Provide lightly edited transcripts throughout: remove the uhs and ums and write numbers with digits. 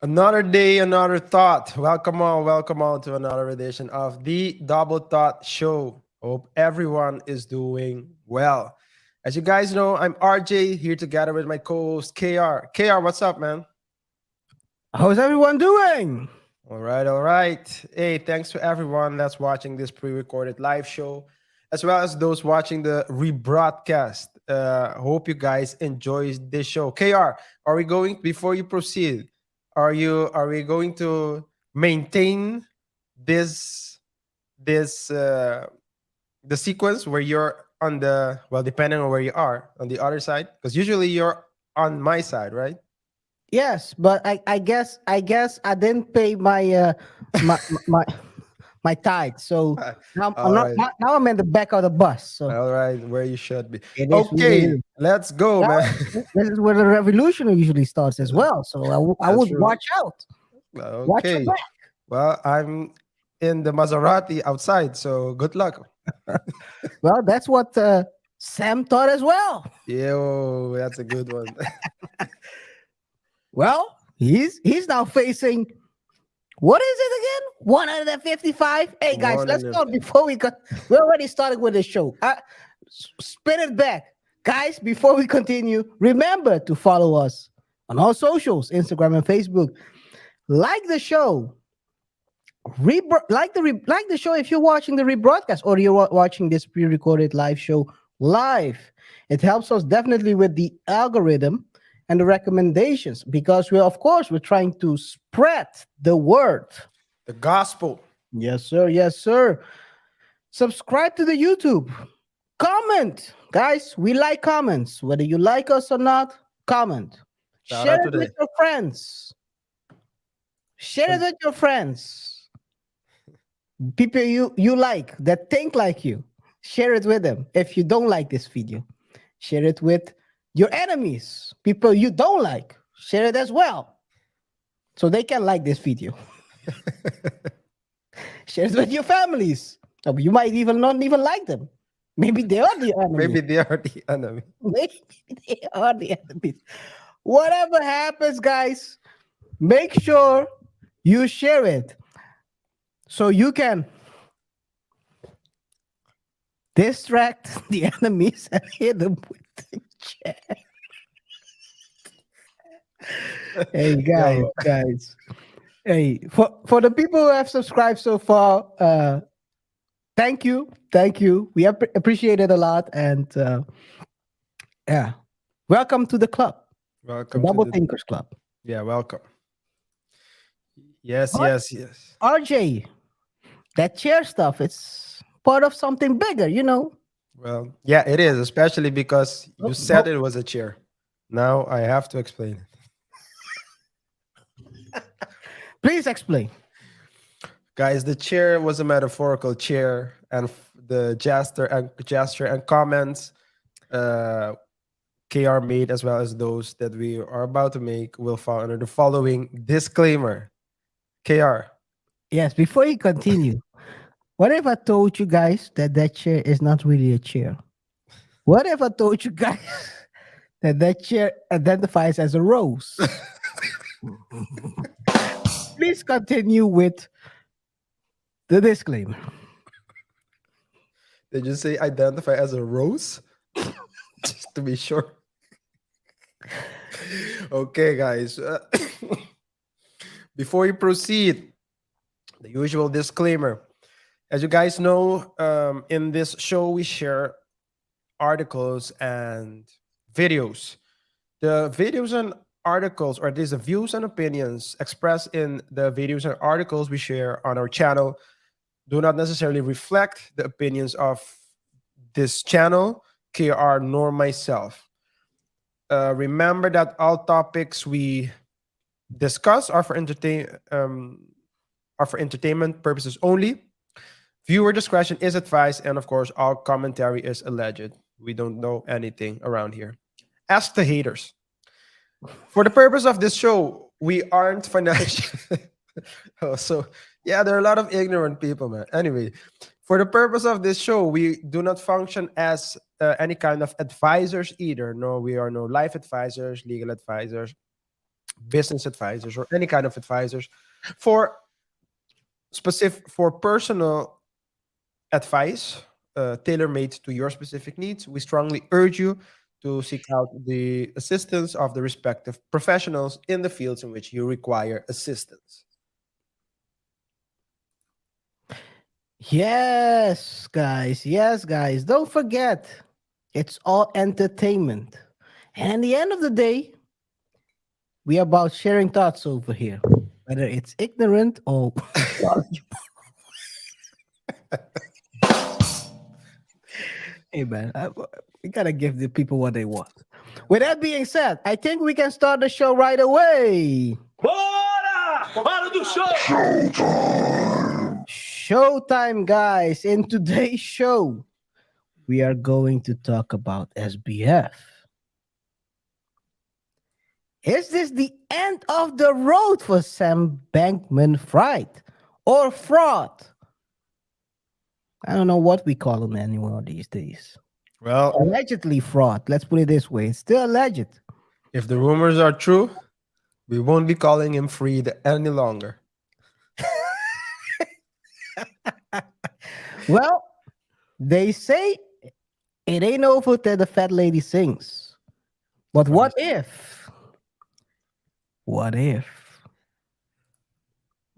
Another day, another thought. Welcome all to another edition of the Double Thought Show. Hope everyone is doing well. As you guys know, I'm RJ here together with my co-host KR. KR, what's up, man? How's everyone doing? All right, all right. Hey, thanks to everyone that's watching this pre-recorded live show, as well as those watching the rebroadcast. Hope you guys enjoy this show. KR, are we going before you proceed? Are we going to maintain this this the sequence where you're on the depending on where you are on the other side? Because usually you're on my side, right? Yes, but I guess I didn't pay my my my tithe. So now I'm All not right. now I'm in the back of the bus. So All right, where you should be. it is what it Okay, is. let's go, man. Well, this is where the revolution usually starts as well. So I That's would true. watch out. Watch your Okay. back. Well, I'm in the Maserati outside, so good luck. Well, that's what Sam thought as well. Yo, that's a good one. Well, he's now facing what is it again? 155. Hey guys, One let's and a go before we got. We already started with the show. Spin it back, guys. Before we continue, remember to follow us on all socials, Instagram and Facebook. Like the show. Like the show if you're watching the rebroadcast or you're watching this pre-recorded live show live. It helps us definitely with the algorithm and the recommendations because we're trying to spread the word. The gospel. Yes, sir. Yes, sir. Subscribe to the YouTube. Comment, guys. We like comments, whether you like us or not. Comment. Shout Share out to it with the your friends. Share it with your friends. People you like that think like you. Share it with them. If you don't like this video, share it with your enemies, people you don't like. Share it as well, so they can like this video. Share it with your families. You might even not even like them. Maybe they are the maybe enemy. they are the enemy. Maybe they are the enemies. Whatever happens, guys, make sure you share it so you can distract the enemies and hit them with the chair. Hey guys, Yo, guys. Hey, for the people who have subscribed so far, thank you, thank you. We appreciate it a lot, and yeah, welcome to the club, the welcome to Double the Thinkers Club. welcome. Yes, But yes, yes. RJ, that chair stuff, it's part of something bigger, you know. Well, yeah, it is, especially because you said But it was a chair. Now I have to explain it. please explain. Guys, the chair was a metaphorical chair, and the gesture and comments KR made, as well as those that we are about to make, will fall under the following disclaimer. KR, Yes, before you continue, what if I told you guys that that chair is not really a chair? What if I told you guys that that chair identifies as a rose? Please continue with the disclaimer. did you say identify as a rose? Just to be sure. Okay, guys. Before you proceed, the usual disclaimer. As you guys know, in this show, we share articles and videos. The videos and articles, or at least the views and opinions expressed in the videos and articles we share on our channel, do not necessarily reflect the opinions of this channel, KR, nor myself. Remember that all topics we discuss are for entertainment purposes only. Viewer discretion is advised, and of course, all commentary is alleged. We don't know anything around here. Ask the haters. For the purpose of this show, we aren't financial. Oh, so yeah, there are a lot of ignorant people, man. Anyway, for the purpose of this show, we do not function as any kind of advisors either. No, we are no life advisors, legal advisors. business advisors or any kind of advisors for personal advice, tailor-made to your specific needs. We strongly urge you to seek out the assistance of the respective professionals in the fields in which you require assistance. Yes, guys. Yes, guys. Don't forget, it's all entertainment. And at the end of the day, we are about sharing thoughts over here, whether it's ignorant or hey man, we gotta give the people what they want. With that being said, I think we can start the show right away. Bora! Hora do show! Showtime, guys. In today's show, we are going to talk about SBF. Is this the end of the road for Sam Bankman-Fried or fraud? I don't know what we call him anymore these days. Well, Allegedly fraud. Let's put it this way. It's still alleged. if the rumors are true, we won't be calling him Freed any longer. Well, they say it ain't over till the fat lady sings. But what if? What if?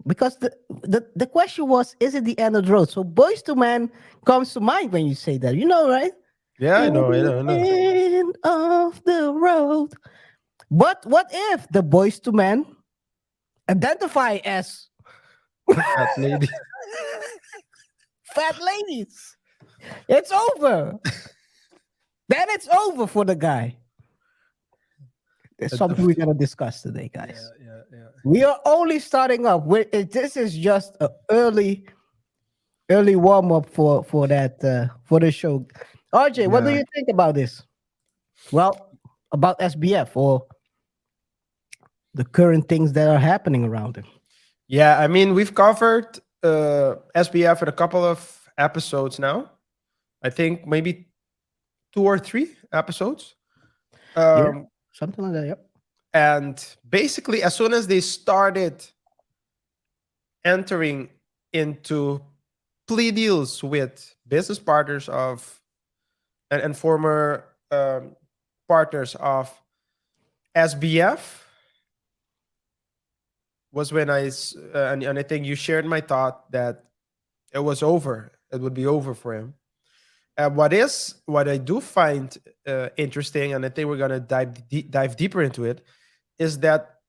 Because the question was, is it the end of the road? So Boys to Men comes to mind when you say that. You know, right? Yeah, I know. End of the road. But what if the Boys to Men identify as That lady. fat ladies? It's over. Then it's over for the guy. There's something we're gonna discuss today, guys. Yeah. We are only starting up. This is just an early warm up for the show. RJ, what do Yeah. you think about this? Well, about SBF or the current things that are happening around him. Yeah, I mean, we've covered SBF in a couple of episodes now. I think maybe 2 or 3 episodes. Yeah. Something like that. Yep. And basically, as soon as they started entering into plea deals with business partners of and former partners of SBF, was when and I think you shared my thought that it was over. It would be over for him. What I do find interesting, and I think we're gonna dive deeper into it, is that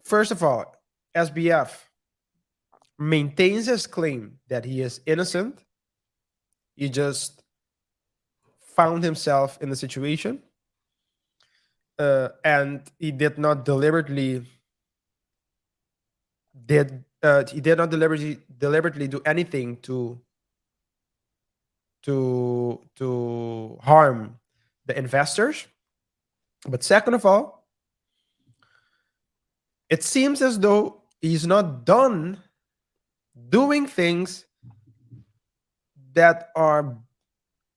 first of all, SBF maintains his claim that he is innocent. He just found himself in the situation, and he did not deliberately do anything to harm the investors. But second of all, it seems as though he's not done doing things that are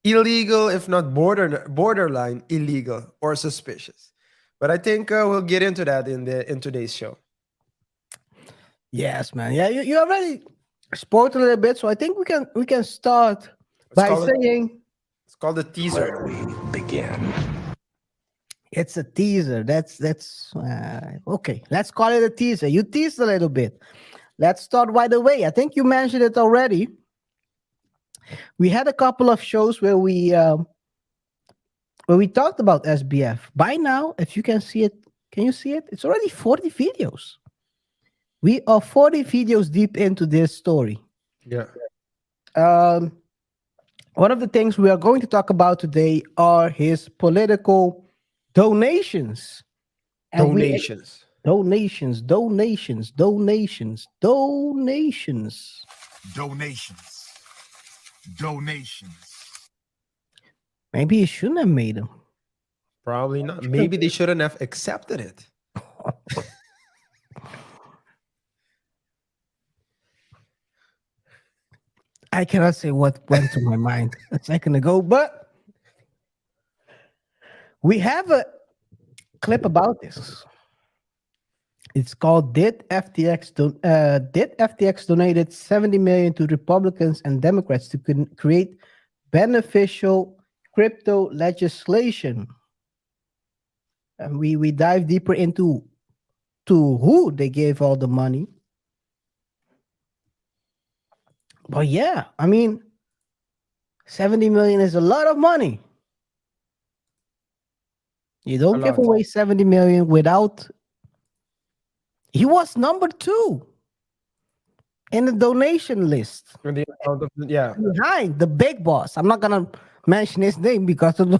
illegal, if not borderline illegal or suspicious. But I think we'll get into that in today's show. Yes, man. Yeah, you already spoke a little bit, so I think we can start by saying it's called a teaser. Begin. it's a teaser. That's okay. Let's call it a teaser. You teased a little bit. Let's start right away. I think you mentioned it already. We had a couple of shows where we talked about SBF. By now, if you can see it, can you see it? It's already 40 videos. We are 40 videos deep into this story. Yeah. One of the things we are going to talk about today are his political donations. And Donations. Donations. Maybe he shouldn't have made them. Probably not. Maybe they shouldn't have accepted it. I cannot say what went to my mind a second ago, but we have a clip about this. It's called did FTX donated 70 million to Republicans and Democrats to create beneficial crypto legislation? And we dive deeper into to who they gave all the money. But yeah, I mean, 70 million is a lot of money. You don't give lot. away 70 million without. He was number 2 in the donation list And the amount of, yeah, behind the big boss. I'm not gonna mention his name because of the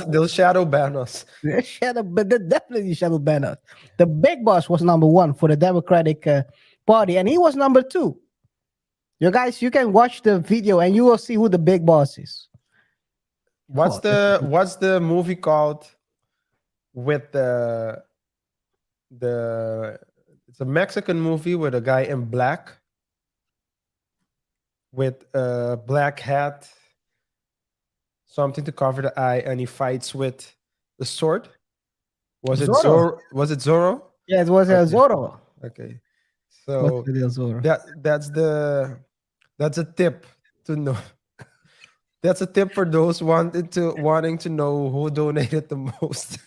they'll shadow ban us. but they definitely shadow ban us. The big boss was number 1 for the Democratic Party, and he was number 2. You guys, you can watch the video and you will see who the big boss is. What's Oh, the movie called with it's a Mexican movie with a guy in black with a black hat, something to cover the eye, and he fights with the sword. Was it Zorro. Zorro? Was it Zorro? Yeah, it was Okay. Zorro. Okay. What's So the deal, Zorro? that's a tip to know. That's a tip for those wanting to know who donated the most.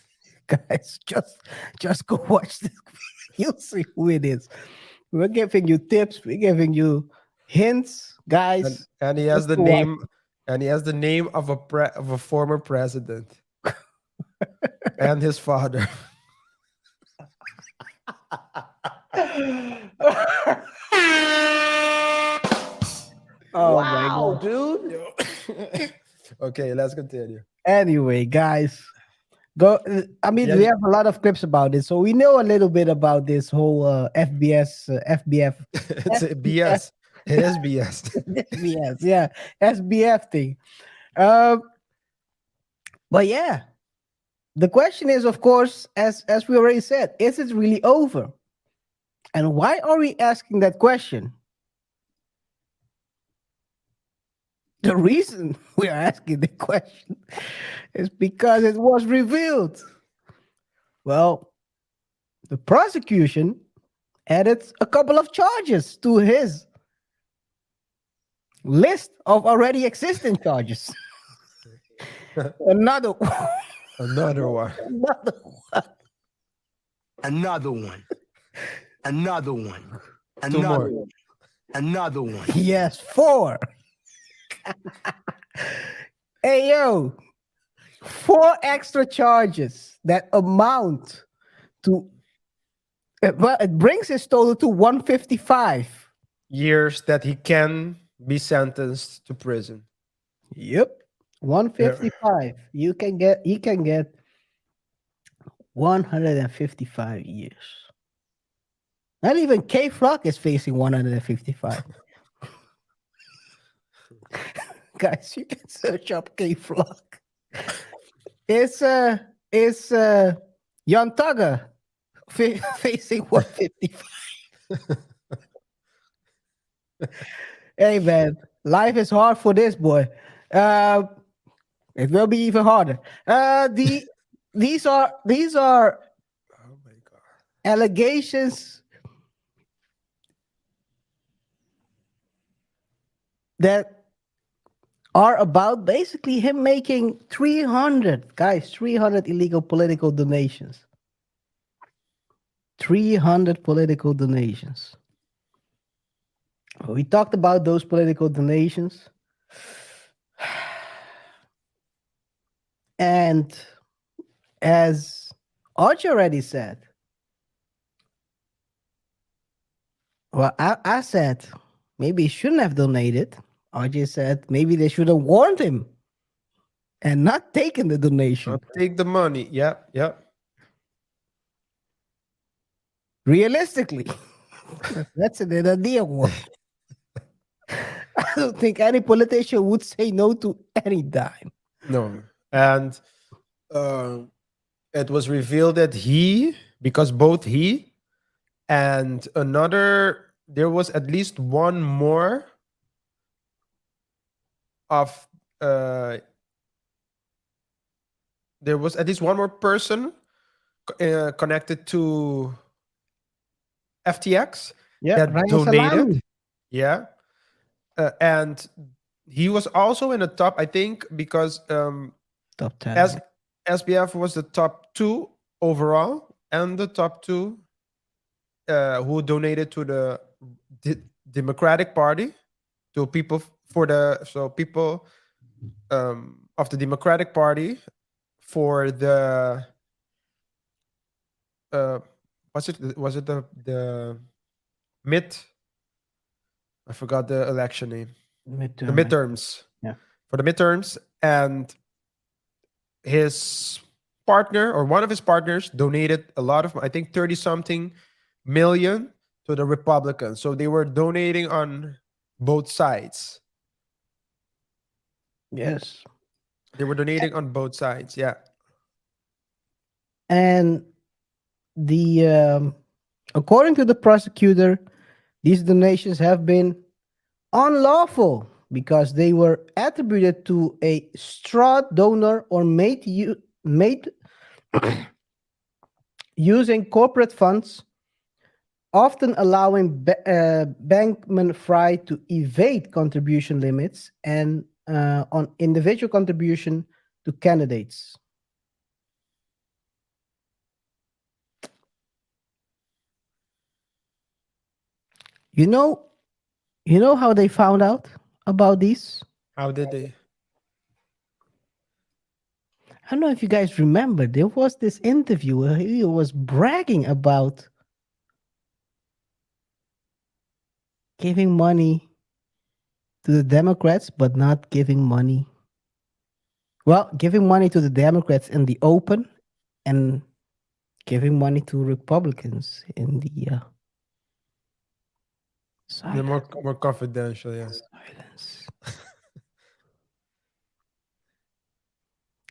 Guys, just go watch this. You'll see who it is. We're giving you tips. We're giving you hints, guys. And he has Just the go watch name and he has the name of a former president and his father. Oh my Wow, god. dude. Okay, let's continue. Anyway, guys, go. I mean, Yeah, we have a lot of clips about it, so we know a little bit about this whole FBF, it's a BS. It is BS. SBF, yeah, SBF thing. Um, but yeah, the question is, of course, as we already said, is it really over? And why are we asking that question? The reason we are asking the question is because it was revealed. Well, the prosecution added a couple of charges to his list of already existing charges. Another one. Another one. Another one. Another one. Another one. Two Another more. one. Another one. Yes, 4. Hey, yo. 4 extra charges that amount to, well, it brings his total to 155. Years that he can be sentenced to prison. Yep. 155. He can get 155 years. Not even K Flock is facing 155. Guys, you can search up K Flock. It's Jan Tugger facing 155. Hey man, life is hard for this boy. It will be even harder. These are Oh my god. allegations that are about basically him making 300 illegal political donations. 300 political donations. We talked about those political donations. And as Archie already said, well, I said maybe he shouldn't have donated. RJ said maybe they should have warned him and not taken the donation. I'll take the money. Yep, yep. Realistically, that's an idea one. I don't think any politician would say no to any dime. No. And it was revealed that because both he and there was at least one more of there was at least one more person connected to FTX Yeah, that Ryan donated. Salami. Yeah. And he was also in the top, I think, because Top 10. as SBF was the top 2 overall, and the top 2 who donated to the Democratic Party, to people for the people of the Democratic Party for the uh, was it the mid, I forgot the election name, the Midterm. midterms, Yeah. for the midterms, and his partner or one of his partners donated a lot of, I think, 30 something million to the Republicans. So they were donating on both sides. Yes. They were donating on both sides. Yeah. And the according to the prosecutor, these donations have been unlawful because they were attributed to a straw donor or made using corporate funds, often allowing Bankman-Fried to evade contribution limits and on individual contribution to candidates. You know, you know how they found out about these? How did they? I don't know if you guys remember, there was this interview where he was bragging about giving money to the Democrats, but not giving money. Well, giving money to the Democrats in the open and giving money to Republicans in the The silence. more confidential, yeah. Silence.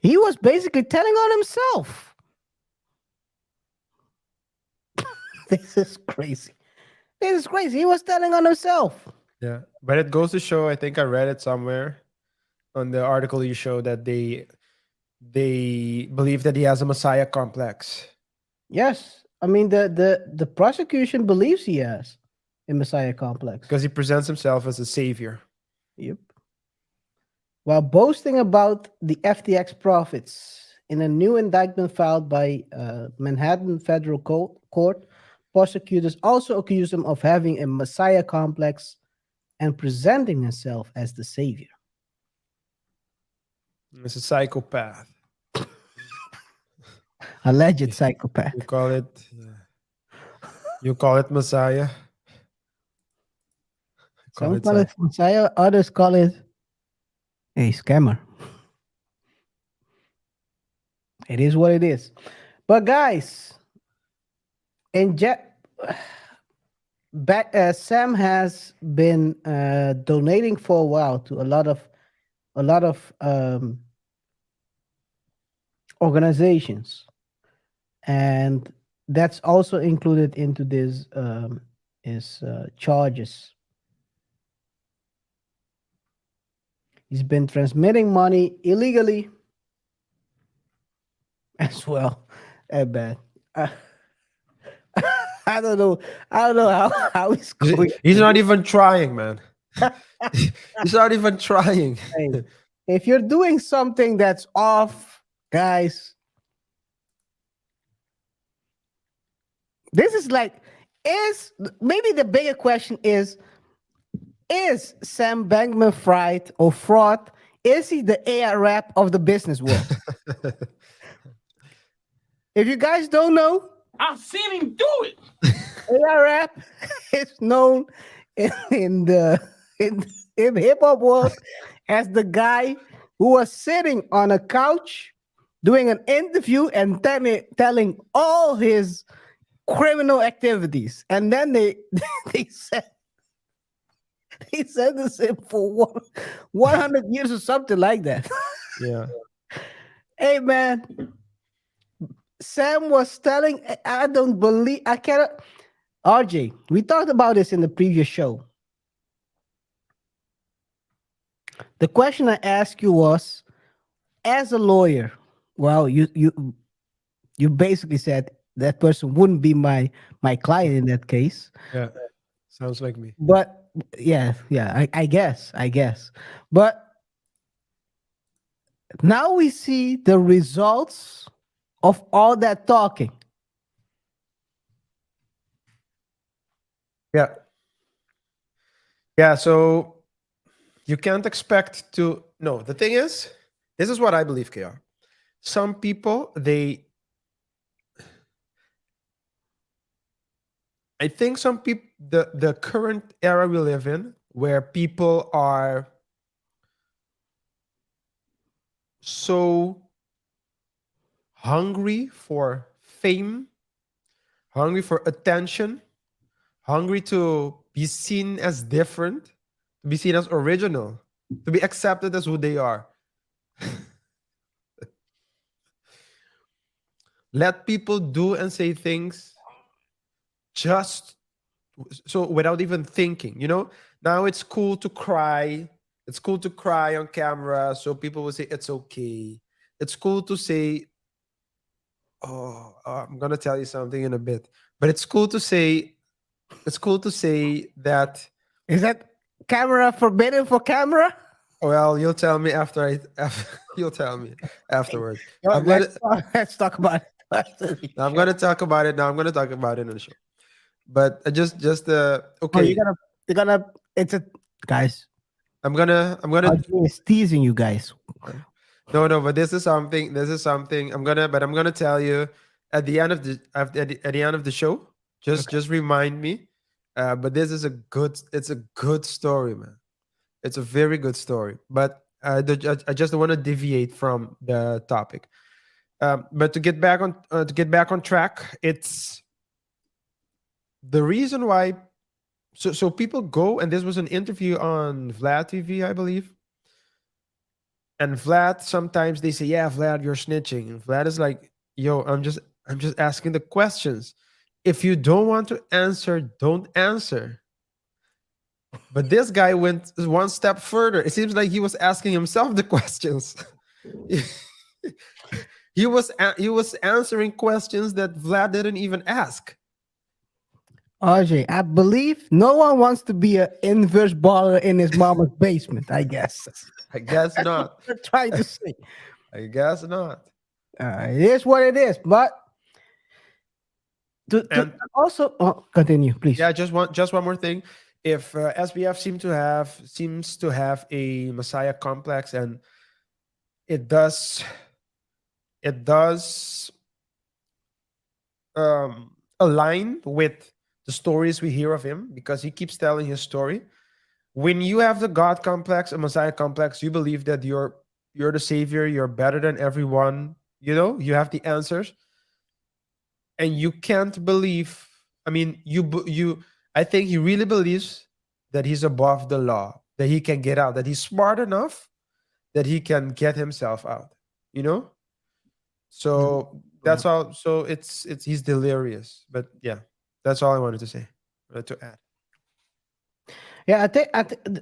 He was basically telling on himself. This is crazy. This is crazy. He was telling on himself. Yeah. But it goes to show, I think I read it somewhere on the article you showed, that they believe that he has a messiah complex. Yes. I mean the prosecution believes he has a Messiah complex. Because he presents himself as a savior. Yep. While boasting about the FTX profits in a new indictment filed by Manhattan Federal Court, prosecutors also accused him of having a Messiah complex and presenting himself as the savior. He's a psychopath. Alleged psychopath. You call it, you call it messiah. Some call it Messiah, others call it a scammer. It is what it is. But guys, Sam has been donating for a while to a lot of organizations, and that's also included into this his charges. He's been transmitting money illegally as well. Bad. I don't know. I don't know how he's going. He's not even trying, man. He's not even trying. Hey, if you're doing something that's off, guys, this is like, is maybe the bigger question is Sam Bankman-Fried or fraud? Is he the AI rap of the business world? If you guys don't know, I've seen him do it. AI rap is known in the hip hop world as the guy who was sitting on a couch doing an interview and telling all his criminal activities, and then they sentenced him for 100 years or something like that. Yeah. Hey man, Sam was telling, I don't believe, I cannot. RJ, we talked about this in the previous show. The question I asked you was, as a lawyer, well, you You basically said that person wouldn't be my client in that case. Yeah, sounds like me. But yeah, I guess. But now we see the results of all that talking. Yeah, yeah. So you can't expect to. No, the thing is, this is what I believe, KR. Some people, I think some people, the current era we live in, where people are so hungry for fame, hungry for attention, hungry to be seen as different, to be seen as original, to be accepted as who they are. Let people do and say things just so without even thinking, Now it's cool to cry. It's cool to cry on camera. So people will say it's okay. It's cool to say, oh, I'm gonna tell you something in a bit. But it's cool to say that. Is that camera forbidden for camera? Well, you'll tell me you'll tell me afterwards. No, I'm gonna let's talk about it. I'm gonna talk about it now. I'm gonna talk about it in the show. But just Oh, okay. you're gonna. It's a guys. I'm gonna Audrey is teasing you guys. no, but this is something I'm gonna tell you at the end of at the end of the show. Just remind me. But this is it's a good story, man. It's a very good story. But I just don't want to deviate from the topic. But to get back on track, it's the reason why. So people go, and this was an interview on Vlad TV, I believe. And Vlad, sometimes they say, "Yeah, Vlad, you're snitching." And Vlad is like, "Yo, I'm just asking the questions. If you don't want to answer, don't answer." But this guy went one step further. It seems like he was asking himself the questions. he was answering questions that Vlad didn't even ask. Audrey, I believe no one wants to be an inverse baller in his mama's basement. I guess. I guess That's what not. we're trying to say. I guess not. It is what it is. But to And also continue, please. yeah, just one more thing. If SBF seems to have a messiah complex, and it does align with the stories we hear of him, because he keeps telling his story. When you have the God complex, a messiah complex, you believe that you're the savior, you're better than everyone. You have the answers, and you can't believe. I mean, you. I think he really believes that he's above the law, that he can get out, that he's smart enough that he can get himself out. You know. So that's all. So it's he's delirious. But yeah, that's all I wanted to say. To add. Yeah, I think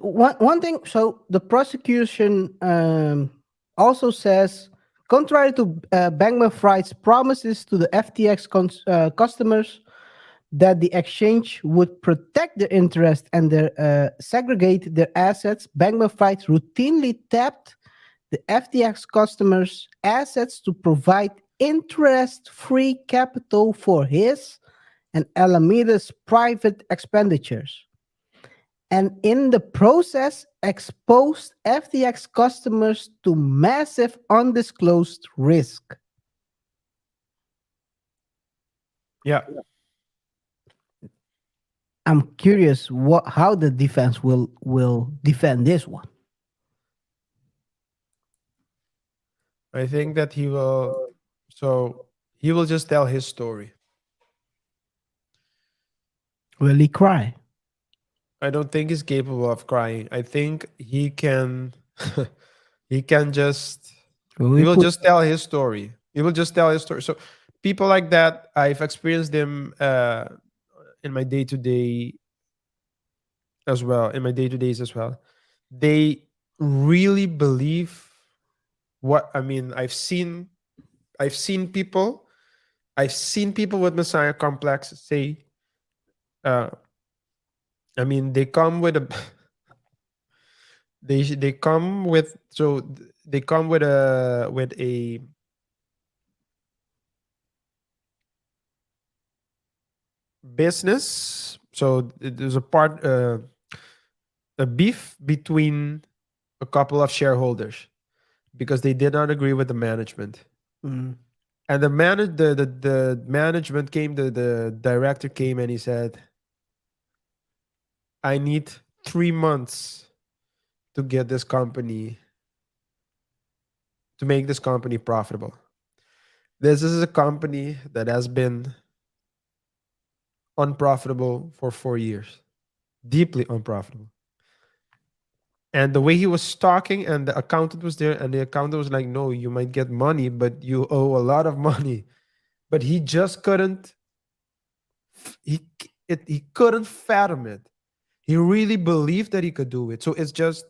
one thing. So the prosecution also says, contrary to Bankman-Fried's promises to the FTX customers that the exchange would protect their interest and segregate their assets, Bankman-Fried routinely tapped the FTX customers' assets to provide interest-free capital for his and Alameda's private expenditures, and in the process exposed FTX customers to massive undisclosed risk. Yeah. I'm curious how the defense will defend this one. I think that he will. So he will just tell his story. Will he cry? I don't think he's capable of crying. I think he can. he can just. He will just tell his story. He will just tell his story. So people like that, I've experienced them in my day to day as well. In my day to days as well, they really believe what I mean. I've seen people I've seen people with Messiah complex say, uh, I mean, they come with a, they come with they come with a business. So there's a beef between a couple of shareholders because they did not agree with the management. Mm. And the management came, the director came and he said, I need 3 months to get this company, to make this company profitable. This is a company that has been unprofitable for 4 years, deeply unprofitable. And the way he was talking, and the accountant was there, and the accountant was like, no, you might get money, but you owe a lot of money. But he just couldn't, he couldn't fathom it. He really believed that he could do it. So it's just,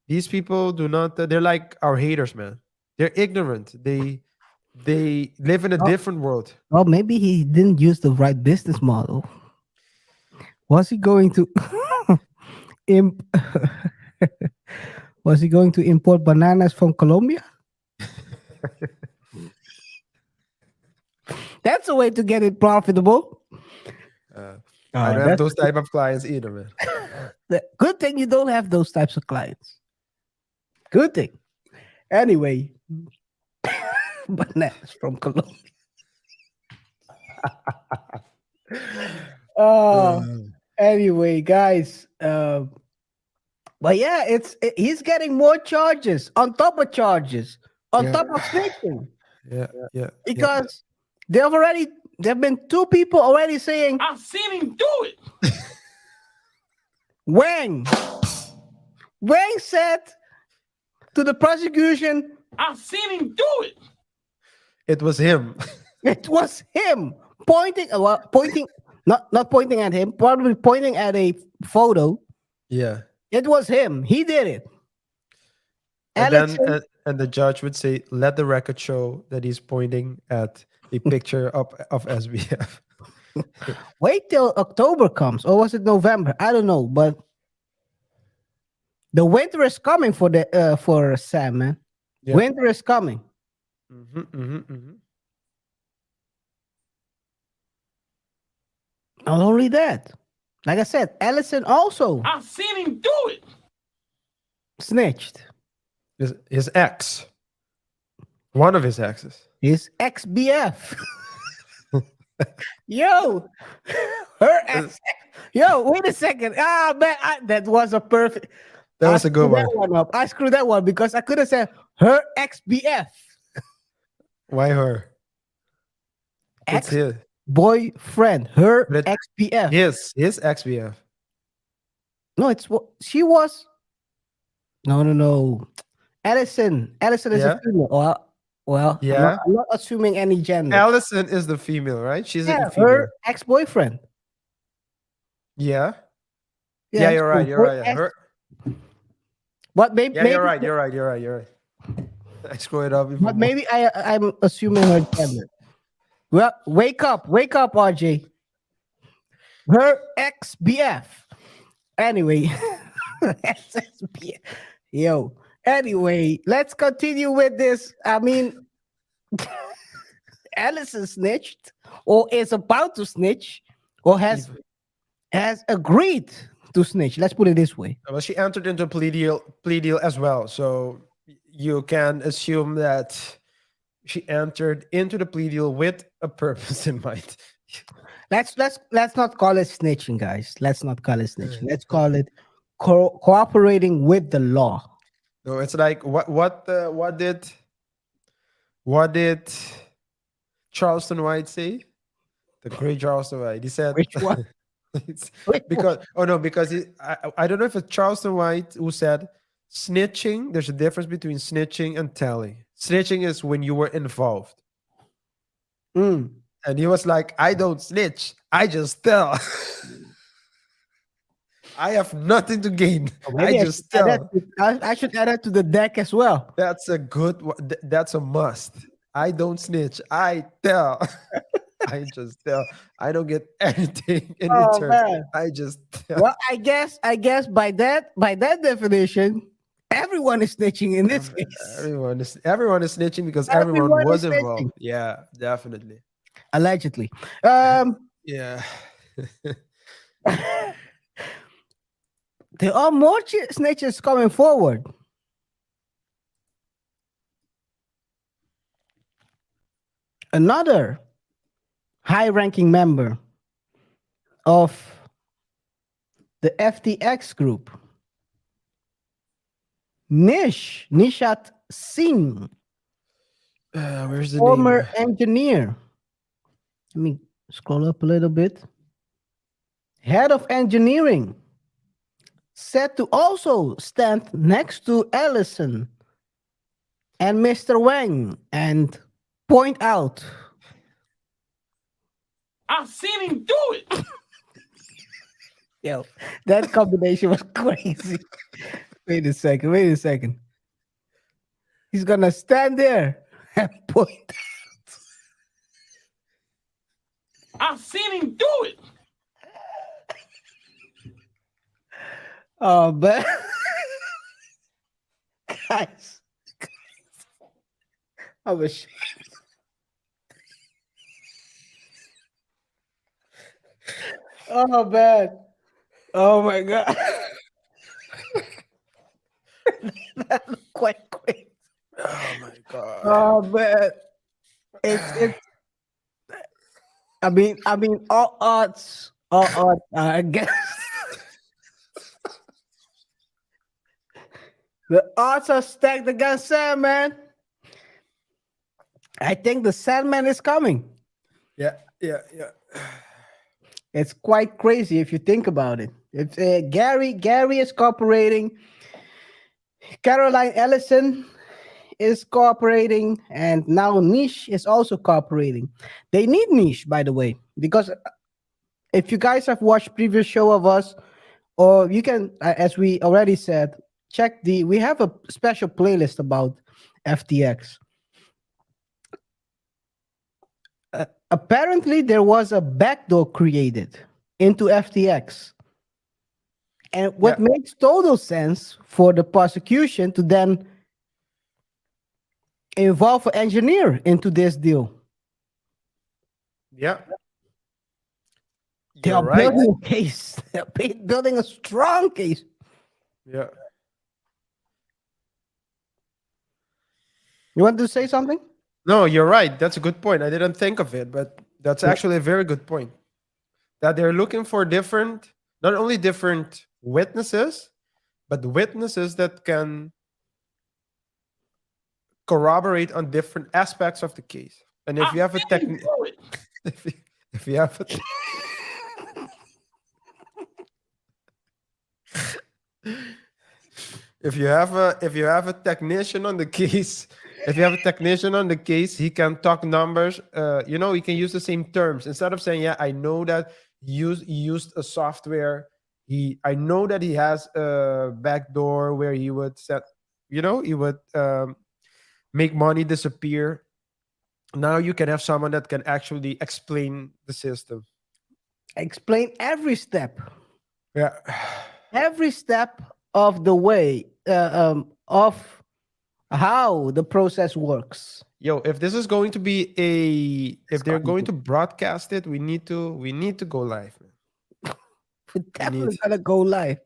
these people do not, they're like our haters, man. They're ignorant. They live in a Oh, different world. well, maybe he didn't use the right business model. Was he going to imp- was he going to import bananas from Colombia? That's a way to get it profitable. I don't have That's those type of clients either, man. the good thing you don't have those types of clients. Good thing. Anyway, bananas from Colombia. Oh, anyway, guys. But yeah, he's getting more charges on top of charges on Yeah. top of snitching Yeah. because there've been two people already saying I've seen him do it. Wang said to the prosecution, I've seen him do it. It was him. it was him pointing, not pointing at him, probably pointing at a photo. Yeah. It was him. He did it. And Alex then and the judge would say, let the record show that he's pointing at a picture of SBF. wait till October comes, or was it November? I don't know, but the winter is coming for Sam, man. Yeah. Winter is coming. Not only that, like I said, Ellison also I've seen him do it. snitched. His ex, one of his exes. His ex-BF. Yo, her ex. Yo, wait a second. Ah, man, that was a perfect. That was a good one. I screwed that one because I could have said her ex-BF. Why her? It's his. Boyfriend, her But ex-BF. His ex-BF. No, it's what she was. No. Ellison is Yeah. a female. Well, Yeah. I'm not assuming any gender. Allison is the female, right? She's Yeah, a female. her ex-boyfriend. Yeah. Yeah, you're right. You're right. ex- Her. But maybe, Yeah, you're right. You're right. I screwed it up. even But more. maybe I'm assuming her gender. Well, wake up, RJ. Her ex-BF. Anyway, ex-BF. Yo. Anyway, let's continue with this. I mean, Allison snitched, or is about to snitch, or has agreed to snitch. Let's put it this way. Well, she entered into a plea deal as well. So you can assume that she entered into the plea deal with a purpose in mind. Let's not call it snitching, guys. Let's not call it snitching. Let's call it cooperating with the law. No, it's like what did Charleston White say? The great Charleston White. He said, Which one? because I don't know if it's Charleston White who said snitching. There's a difference between snitching and telling. Snitching is when you were involved, Mm. and he was like, "I don't snitch. I just tell. I have nothing to gain. Maybe I just tell." I should add that to the deck as well. That's a good one. That's a must. I don't snitch. I tell. I just tell. I don't get anything in Oh return. man. I just tell. Well, I guess by that definition, everyone is snitching in this Ev- case. everyone is snitching because everyone Everyone was is snitching. involved. Yeah, definitely. Allegedly. Um Yeah. there are more snitches coming forward. Another high-ranking member of the FTX group, Nishad Singh, Where's the former name? engineer. Let me scroll up a little bit. Head of engineering, said to also stand next to Ellison and Mr. Wang and point out. I seen him do it. Yo, that combination was crazy. Wait a second. He's gonna stand there and point. I seen him do it. Oh, but guys, I'm ashamed. Oh man. Oh my god. That looked quite quick. Oh my god. Oh man. It's I mean all odds are against the odds are stacked against Sam, man. I think the Sandman is coming. Yeah. It's quite crazy if you think about it. It's Gary is cooperating. Caroline Ellison is cooperating, and now Niche is also cooperating. They need Niche, by the way, because if you guys have watched previous show of us, or you can, as we already said, we have a special playlist about FTX. Apparently, there was a backdoor created into FTX. And what Yeah. makes total sense for the prosecution to then involve an engineer into this deal. Yeah. They You're are right. building a case. They're building a strong case. Yeah. You want to say something? No, you're right. That's a good point. I didn't think of it, but that's Yeah. actually a very good point. That they're looking for not only different witnesses, but witnesses that can corroborate on different aspects of the case. And if I you have a seen him technique, do it. if you have a if you have a technician on the case, he can talk numbers. He can use the same terms instead of saying, "Yeah, I know that he used a software. I know that he has a backdoor where he would set, he would make money disappear." Now you can have someone that can actually explain the system. Explain Yeah. every step of the way of how the process works. Yo, if this is going to be if they're going to broadcast it, we need to go live, man. We're We need definitely gonna go live.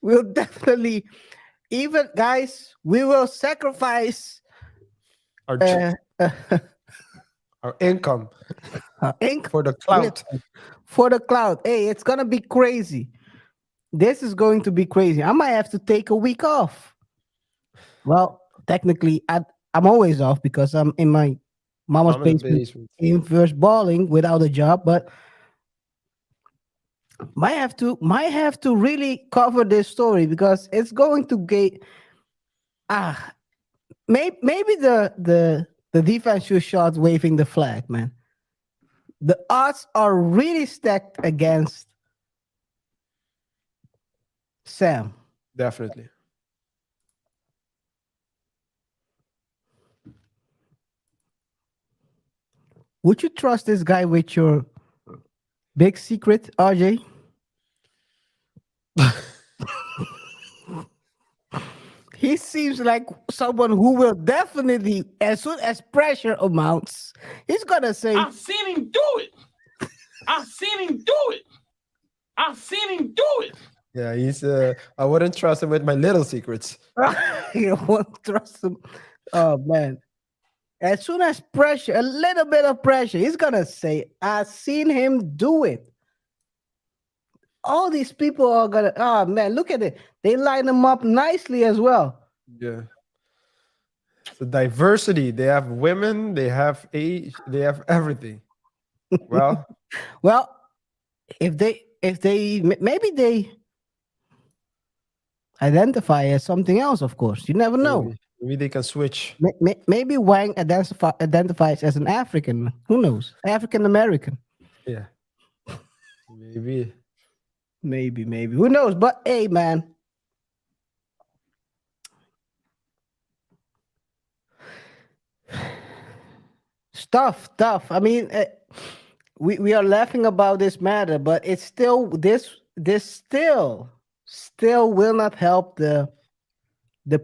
We'll definitely, even guys, we will sacrifice our uh, our income ink for the clout. for the cloud. Hey, it's gonna be crazy. This is going to be crazy. I might have to take a week off. Well, technically, I'm always off because I'm in my mama's I'm in the basement basement. in first balling without a job, but might have to really cover this story because it's going to get ah maybe the defense should start waving the flag, man. The odds are really stacked against Sam. Definitely. Would you trust this guy with your big secret, RJ? He seems like someone who will definitely, as soon as pressure amounts, he's gonna say, I've seen him do it. I've seen him do it. I've seen him do it. Yeah, he's. I wouldn't trust him with my little secrets. you won't trust him. Oh man. As soon as pressure, a little bit of pressure, he's gonna say, I've seen him do it. All these people are gonna, oh man, look at it. They line them up nicely as well. Yeah. The diversity. They have women. They have age. They have everything. Well, Well, if maybe they identify as something else, of course. You never know. maybe they can switch. Maybe Wang identifies as an African. Who knows? African American. Yeah. Maybe. Maybe. Who knows? But hey, man. Stuff. I mean, we are laughing about this matter, but it's still this still will not help the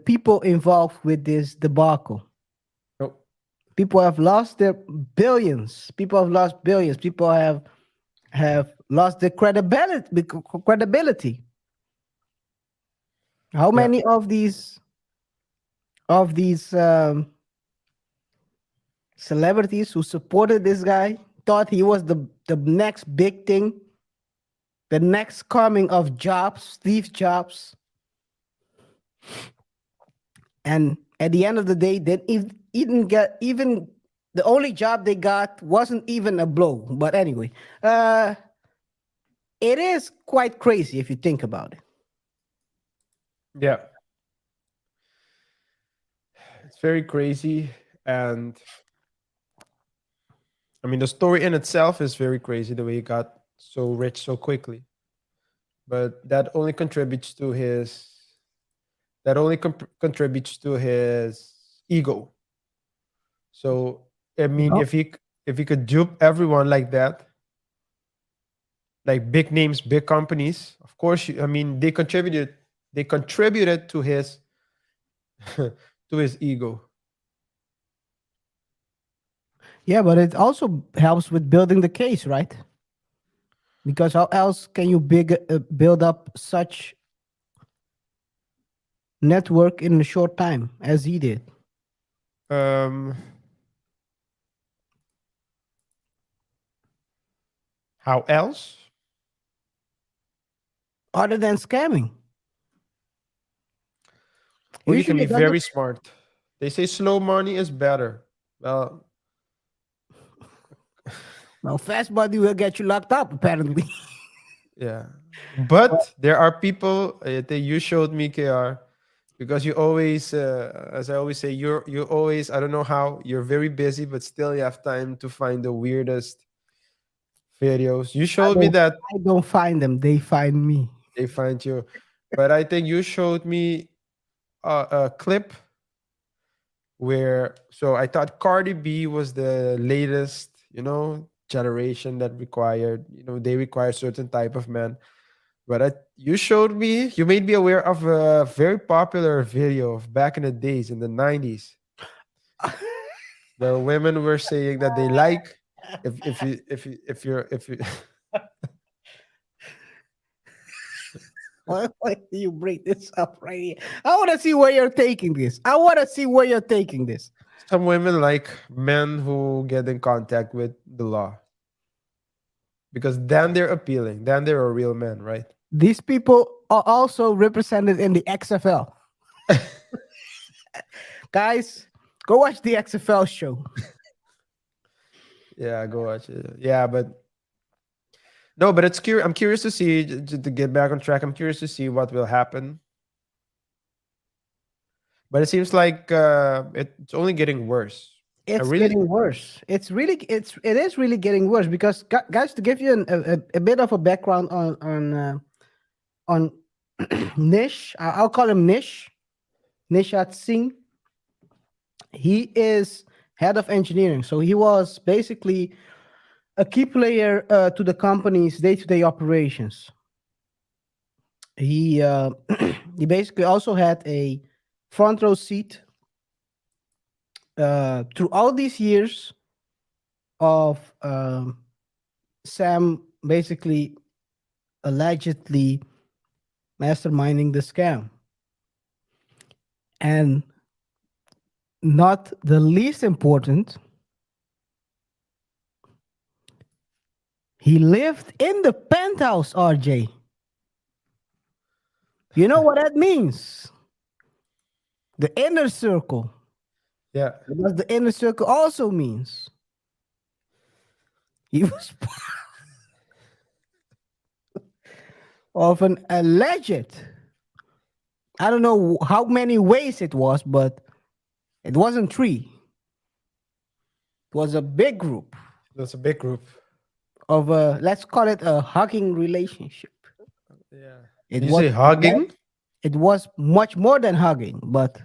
people involved with this debacle. Nope. People have lost their billions. People have lost billions. People have lost their credibility. How many of these celebrities who supported this guy thought he was the next big thing, the next coming of Jobs, Steve Jobs, and at the end of the day, they even the only job they got wasn't even a blow. But anyway, it is quite crazy if you think about it. Yeah. It's very crazy. And I mean, the story in itself is very crazy, the way he got so rich so quickly. But that only contributes to his ego. So I mean, Oh. if he could dupe everyone like that, like big names, big companies, of course, I mean, they contributed to his to his ego. Yeah, but it also helps with building the case, right? Because how else can you build up such network in a short time as he did? How else? Other than scamming. Well, you can Usually be it doesn't- very smart. They say slow money is better. Well, Well, fast money will get you locked up, apparently. yeah. But there are people that you showed me, KR, because you always, as I always say, you always, I don't know how, you're very busy, but still you have time to find the weirdest videos. You showed me that I don't find them, they find me. they find you, but I think you showed me a clip where, so I thought Cardi B was the latest, generation that required, they require certain type of man. But you made me aware of a very popular video of back in the days in the 90s, where women were saying that they like if you Why do you bring this up right here? I want to see where you're taking this. some women like men who get in contact with the law, because then they're appealing, then they're a real man, right? These people are also represented in the XFL. Guys, go watch the XFL show. Yeah, go watch it. Yeah, but no, but it's curious. I'm curious to see, to get back on track. I'm curious to see what will happen. But it seems like it's only getting worse. It's really- getting worse. It is really getting worse because guys, to give you a bit of a background on Nish, I'll call him Nishad Singh. He is head of engineering. So he was basically a key player to the company's day-to-day operations. He he basically also had a front row seat through all these years of Sam basically allegedly masterminding the scam. And not the least important, he lived in the penthouse, RJ. You know what that means? The inner circle. Yeah. Because the inner circle also means he was of an alleged. I don't know how many ways it was, but it wasn't three. It was a big group That's a big group. of a, let's call it a hugging relationship. Yeah. It You was say hugging? it was much more than hugging, but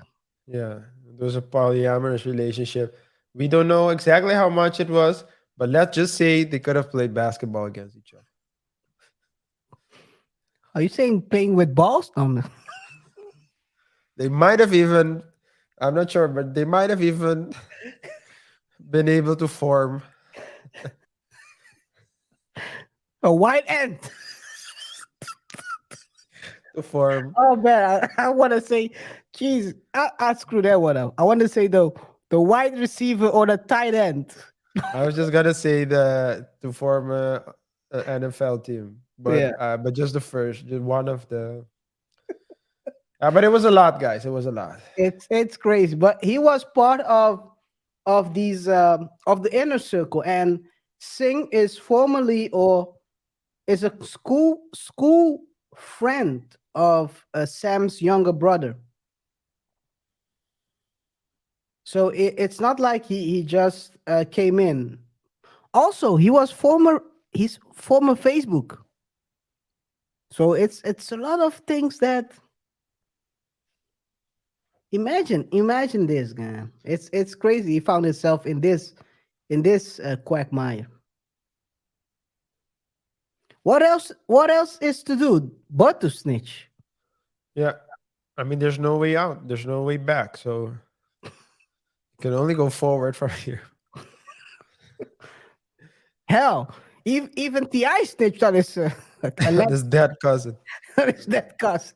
Yeah. It was a polyamorous relationship. We don't know exactly how much it was, but let's just say they could have played basketball against each other. are you saying playing with balls? No. They might have even, I'm not sure, but they might have even been able to form. A wide end. To form. Oh man, I want to say, geez, I screw that one up. I want to say the wide receiver or the tight end. I was just gonna say to form a NFL team, but just the first, just one of the. But it was a lot, guys. It was a lot. It's crazy, but he was part of these of the inner circle, and Singh is formerly or is a school friend of Sam's younger brother. So it's not like he just came in. Also, he's former Facebook. So it's a lot of things that imagine this, guy. It's crazy. He found himself in this quagmire. What else is to do but to snitch? Yeah, I mean, there's no way out. There's no way back. So you can only go forward from here. Hell, even Ti snitched on his This dead cousin. on his dead cousin.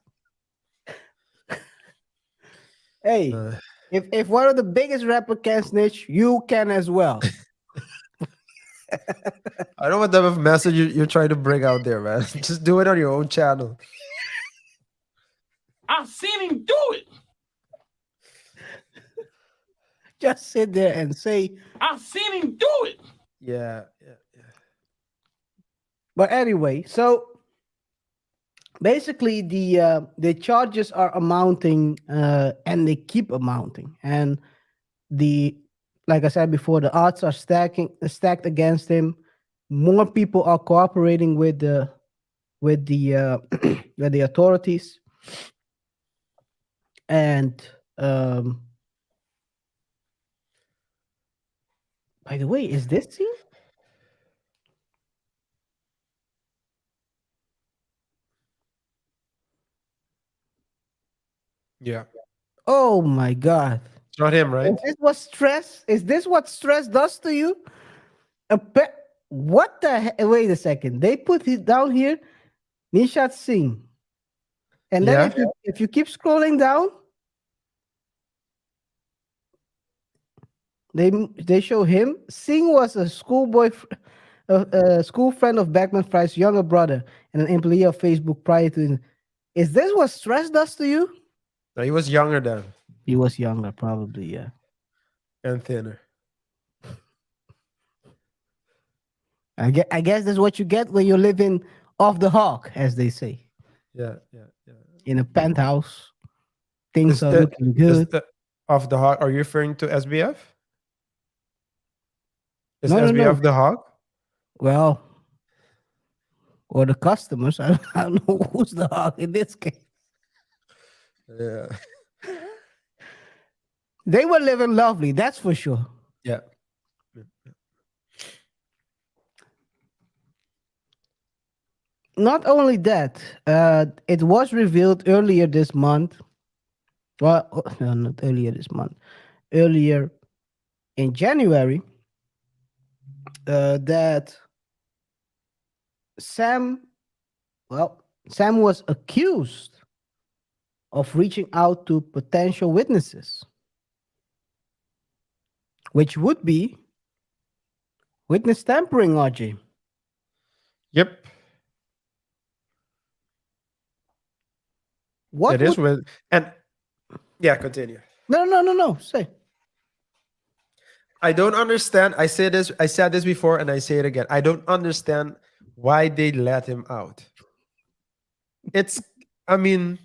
Hey, Uh, if one of the biggest rapper can snitch, you can as well. I don't know what type of message you're trying to bring out there, man. Just do it on your own channel. I've seen him do it. Just sit there and say. I've seen him do it. Yeah. But anyway, so basically the charges are amounting and they keep amounting, and like I said before, the odds are stacked against him. More people are cooperating with the with the authorities, and by the way, is this scene? Yeah. Oh my God. It's not him, right? Is this what stress does to you? What the heck? Wait a second. They put it down here, Nishad Singh. And then Yeah. if you keep scrolling down, they show him. Singh was a schoolboy, a school friend of Bankman-Fried's younger brother and an employee of Facebook prior to. Is this what stress does to you? No, he was younger then He was younger, probably, yeah. and thinner. I guess that's what you get when you're living off the hog, as they say. Yeah. In a penthouse, things Is are the- looking Is good. the Of the hog? Are you referring to SBF? Is No, no, SBF no. the hog? Well, or the customers. I don't know who's the hog in this case. Yeah. They were living lovely, that's for sure. Yeah. Not only that, it was revealed earlier this month. Well, no, not earlier this month. Earlier in January, that Sam, Sam was accused of reaching out to potential witnesses, which would be witness tampering, RJ. Yep. What It is would with and yeah, continue. no, say. I don't understand. I said this before and I say it again. I don't understand why they let him out. It's I mean,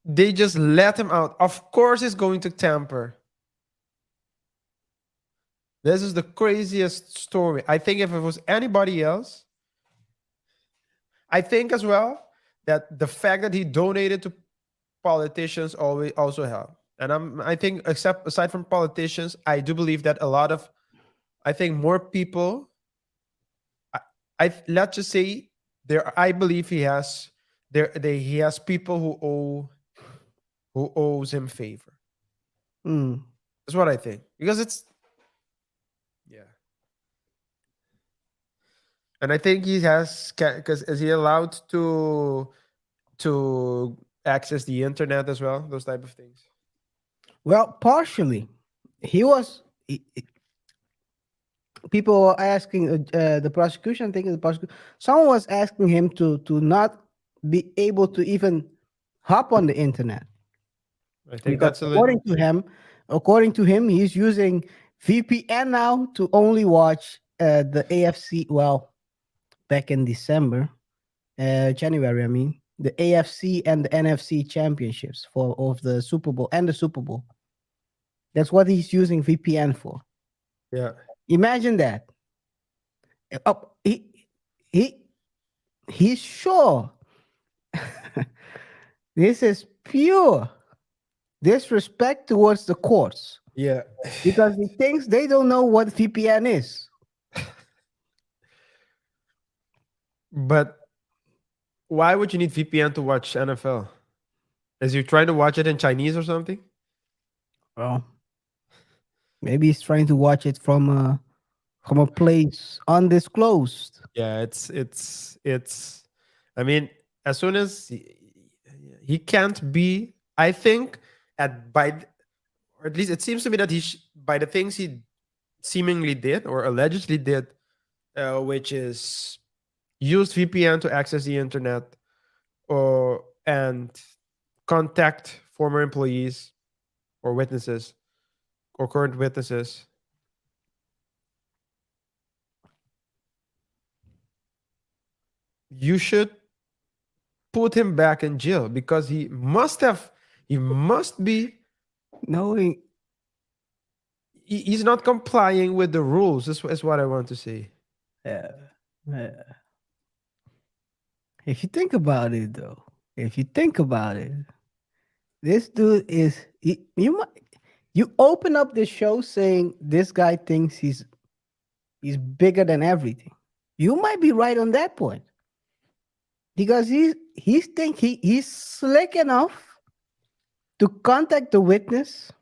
they just let him out. Of course he's going to tamper. This is the craziest story. I think if it was anybody else, I think as well that the fact that he donated to politicians always also help. And I think except aside from politicians, I do believe that a lot of I think more people I let's just say there I believe he has he has people who owes him favor. Mm. That's what I think. Because it's yeah. And I think he has because is he allowed to access the internet as well, those type of things. Well, partially, he was. People were asking the prosecution, thinking the prosecution. Someone was asking him to not be able to even hop on the internet I think because that's a little according to him, he's using VPN now to only watch the AFC. Well, back in December, January, I mean, the AFC and the NFC championships for of the Super Bowl and the Super Bowl. That's what he's using VPN for. yeah. Imagine that. He he he's sure this is pure disrespect towards the courts Yeah. because he thinks they don't know what VPN is. But why would you need VPN to watch NFL? Is you trying to watch it in Chinese or something? Well, maybe he's trying to watch it from a place undisclosed. Yeah, it's I mean, as soon as he can't be I think or at least it seems to me that by the things he seemingly did or allegedly did, which is use VPN to access the internet or and contact former employees or witnesses or current witnesses. You should put him back in jail because he must be Knowing he's not complying with the rules is what I want to say. uh, if you think about it though, if you think about it, this dude is you open up the show saying this guy thinks he's bigger than everything. You might be right on that point. Because he's slick enough to contact the witness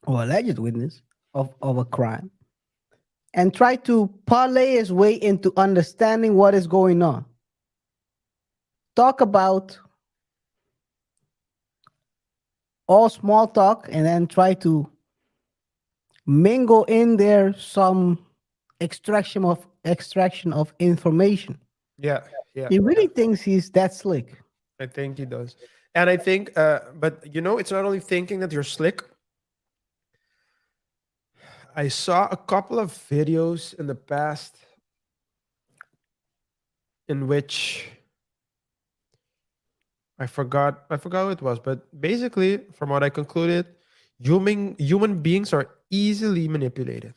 or alleged witness of a crime and try to parlay his way into understanding what is going on. Talk about all small talk and then try to mingle in there some extraction of information. Yeah, yeah. He really thinks he's that slick. I think he does. And I think but it's not only thinking that you're slick. I saw a couple of videos in the past in which I forgot who it was, but basically, from what I concluded, human beings are easily manipulated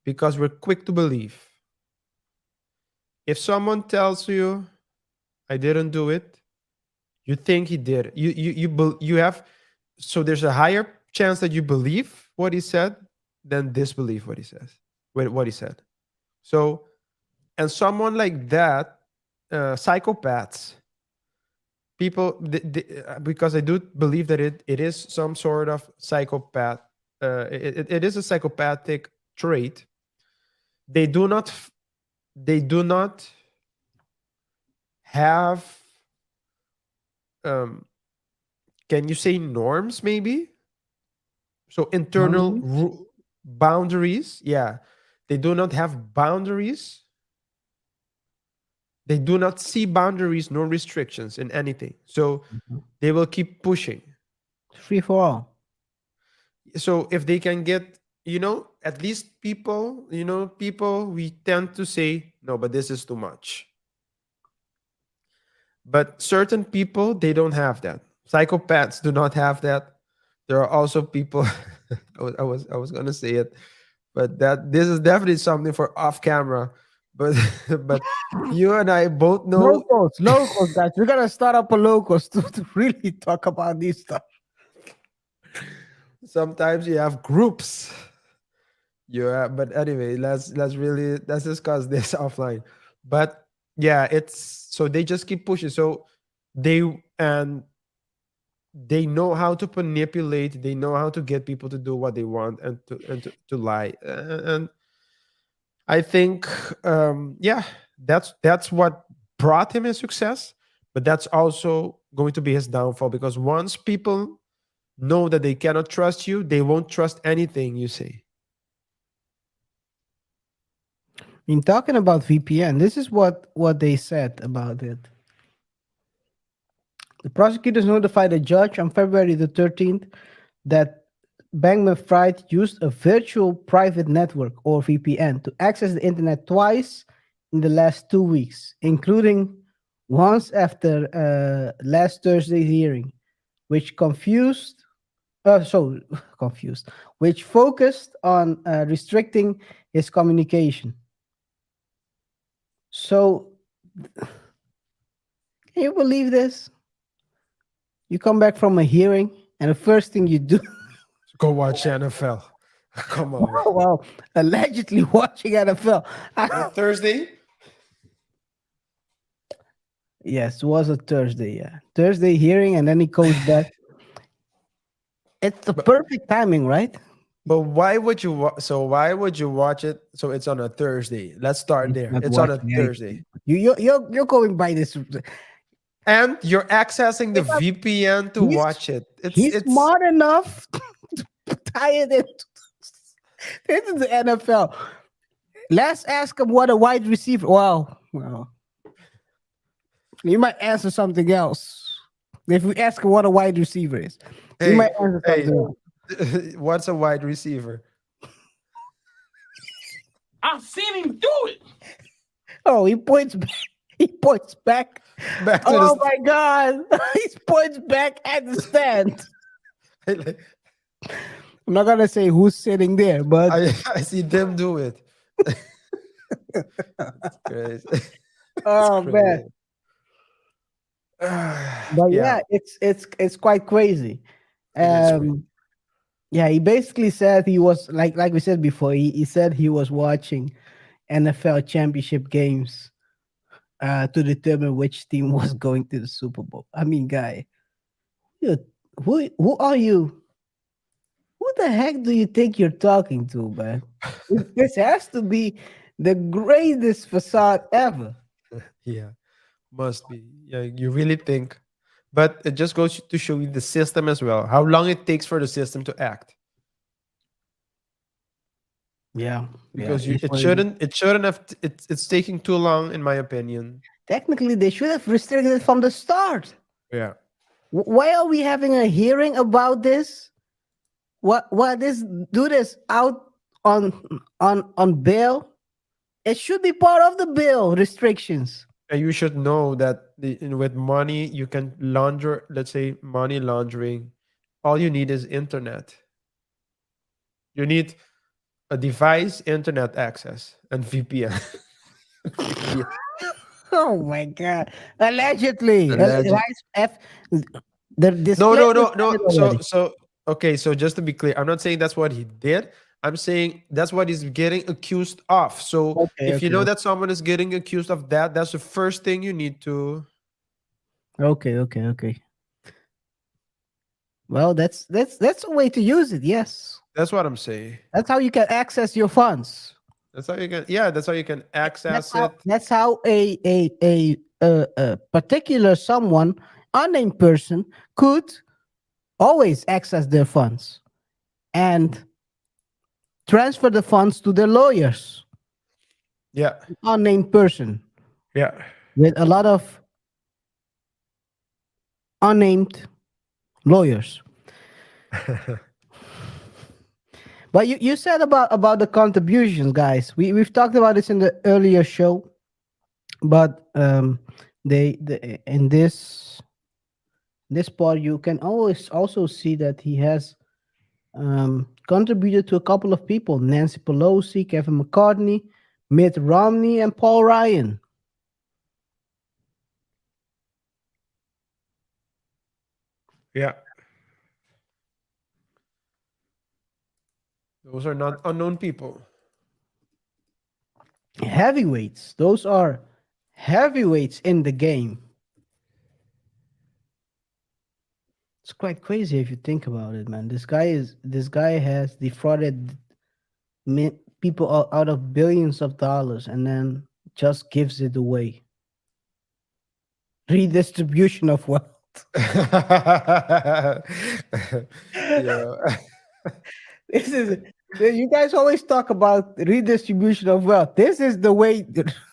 because we're quick to believe. If someone tells you, "I didn't do it," you think he did. You have so there's a higher chance that you believe what he said than disbelieve what he says, what he said. So, and someone like that, psychopaths, people, because I do believe that it is some sort of psychopath. It is a psychopathic trait. They do not. They do not have. Um, can you say norms? Maybe so internal Boundaries? boundaries. Yeah, they do not have boundaries. They do not see boundaries nor restrictions in anything. So Mhm. they will keep pushing. Free for all. So if they can get, at least people, people, we tend to say, no, but this is too much. But certain people, they don't have that. Psychopaths do not have that. There are also people, I was gonna say it, but that this is definitely something for off camera. But but you and I both know Locals, guys. We're gonna start up a locals to really talk about this stuff. sometimes you have groups. Yeah, but anyway, let's discuss this offline. But yeah, it's so they just keep pushing. So they and they know how to manipulate. They know how to get people to do what they want and to lie. And I think, yeah, that's what brought him his success. But that's also going to be his downfall because once people know that they cannot trust you, they won't trust anything you say. In talking about VPN, this is what they said about it. The prosecutors notified a judge on February the 13th that Bankman-Fried used a virtual private network or VPN to access the internet twice in the last 2 weeks, including once after last Thursday's hearing, which confused, which focused on restricting his communication. So, can you believe this? You come back from a hearing, and the first thing you do, Go watch NFL. Come on. well, allegedly watching NFL. Thursday? Yes, it was a Thursday. Yeah, Thursday hearing, and then he goes back. It's the perfect timing, right? But why would you why would you watch it? So it's on a Thursday. Let's start He's there. not It's on a watching Thursday. anything. You're going by this. And you're accessing the VPN to He's- watch it. He's It's smart enough to tie it into the NFL. Let's ask him what a wide receiver. Wow. You might answer something else. If we ask him what a wide receiver is, you hey, might answer hey, something else. what's a wide receiver? I've seen him do it. Oh, he points back. He points back. Back to Oh my God. He points back at the stand. the I'm not gonna say who's sitting there, but I see them do it. It's crazy. oh It's man. But yeah. yeah, it's quite crazy. It is crazy. Yeah, he basically said he was like we said before, he said he was watching NFL championship games to determine which team was going to the Super Bowl. I mean, guy, who are you? Who the heck do you think you're talking to, man? This has to be the greatest facade ever. Yeah, must be. Yeah, you really think. But it just goes to show you the system as well. How long it takes for the system to act. Yeah, Because it's it what shouldn't have it's taking too long in my opinion. technically they should have restricted it from the start. Yeah. Why are we having a hearing about this? What this do this out on bail? It should be part of the bill restrictions. And you should know that with money you can launder, let's say money laundering. All you need is internet. You need a device, internet access, and VPN. VPN. Oh my God! Allegedly, Alleged. Rise F. The No, no, disclaimer no, said no. it So, already. Okay, so just to be clear, I'm not saying that's what he did. I'm saying that's what he's getting accused of. So Okay, if you okay, know that someone is getting accused of that, that's the first thing you need to. okay, okay, okay. Well, that's a way to use it. Yes, That's what I'm saying. that's how you can access your funds. That's how you can. Yeah, that's how you can access it. That's how a particular someone, unnamed person, could always access their funds and transfer the funds to their lawyers, Yeah, unnamed person, yeah. with a lot of unnamed lawyers. But you said about the contributions, guys. We've talked about this in the earlier show, but they in this part you can always also see that he has contributed to a couple of people: Nancy Pelosi, Kevin McCartney, Mitt Romney, and Paul Ryan. Yeah. Those are not unknown people. Heavyweights. Those are heavyweights in the game. It's quite crazy if you think about it, man. This guy has defrauded people out of billions of dollars and then just gives it away. Redistribution of wealth. Yeah. This is you guys always talk about redistribution of wealth. This is the way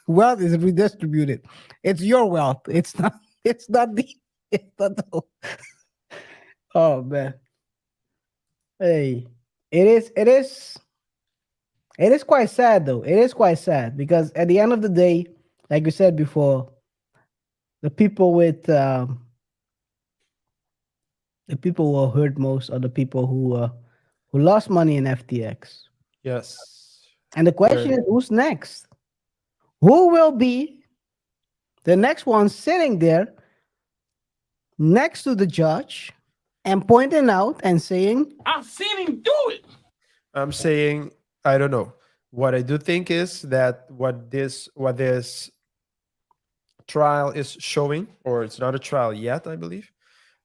wealth is redistributed. It's your wealth. It's not. It's not the. It's not the. Oh man. Hey, it is. It is. It is quite sad though. It is quite sad because at the end of the day, like we said before, the people with the people who are hurt most are the people who lost money in FTX. Yes. And the question is, who's next? Who will be the next one sitting there next to the judge and pointing out and saying, I've seen him do it. I'm saying I don't know. What I do think is that what this trial is showing, or it's not a trial yet, I believe,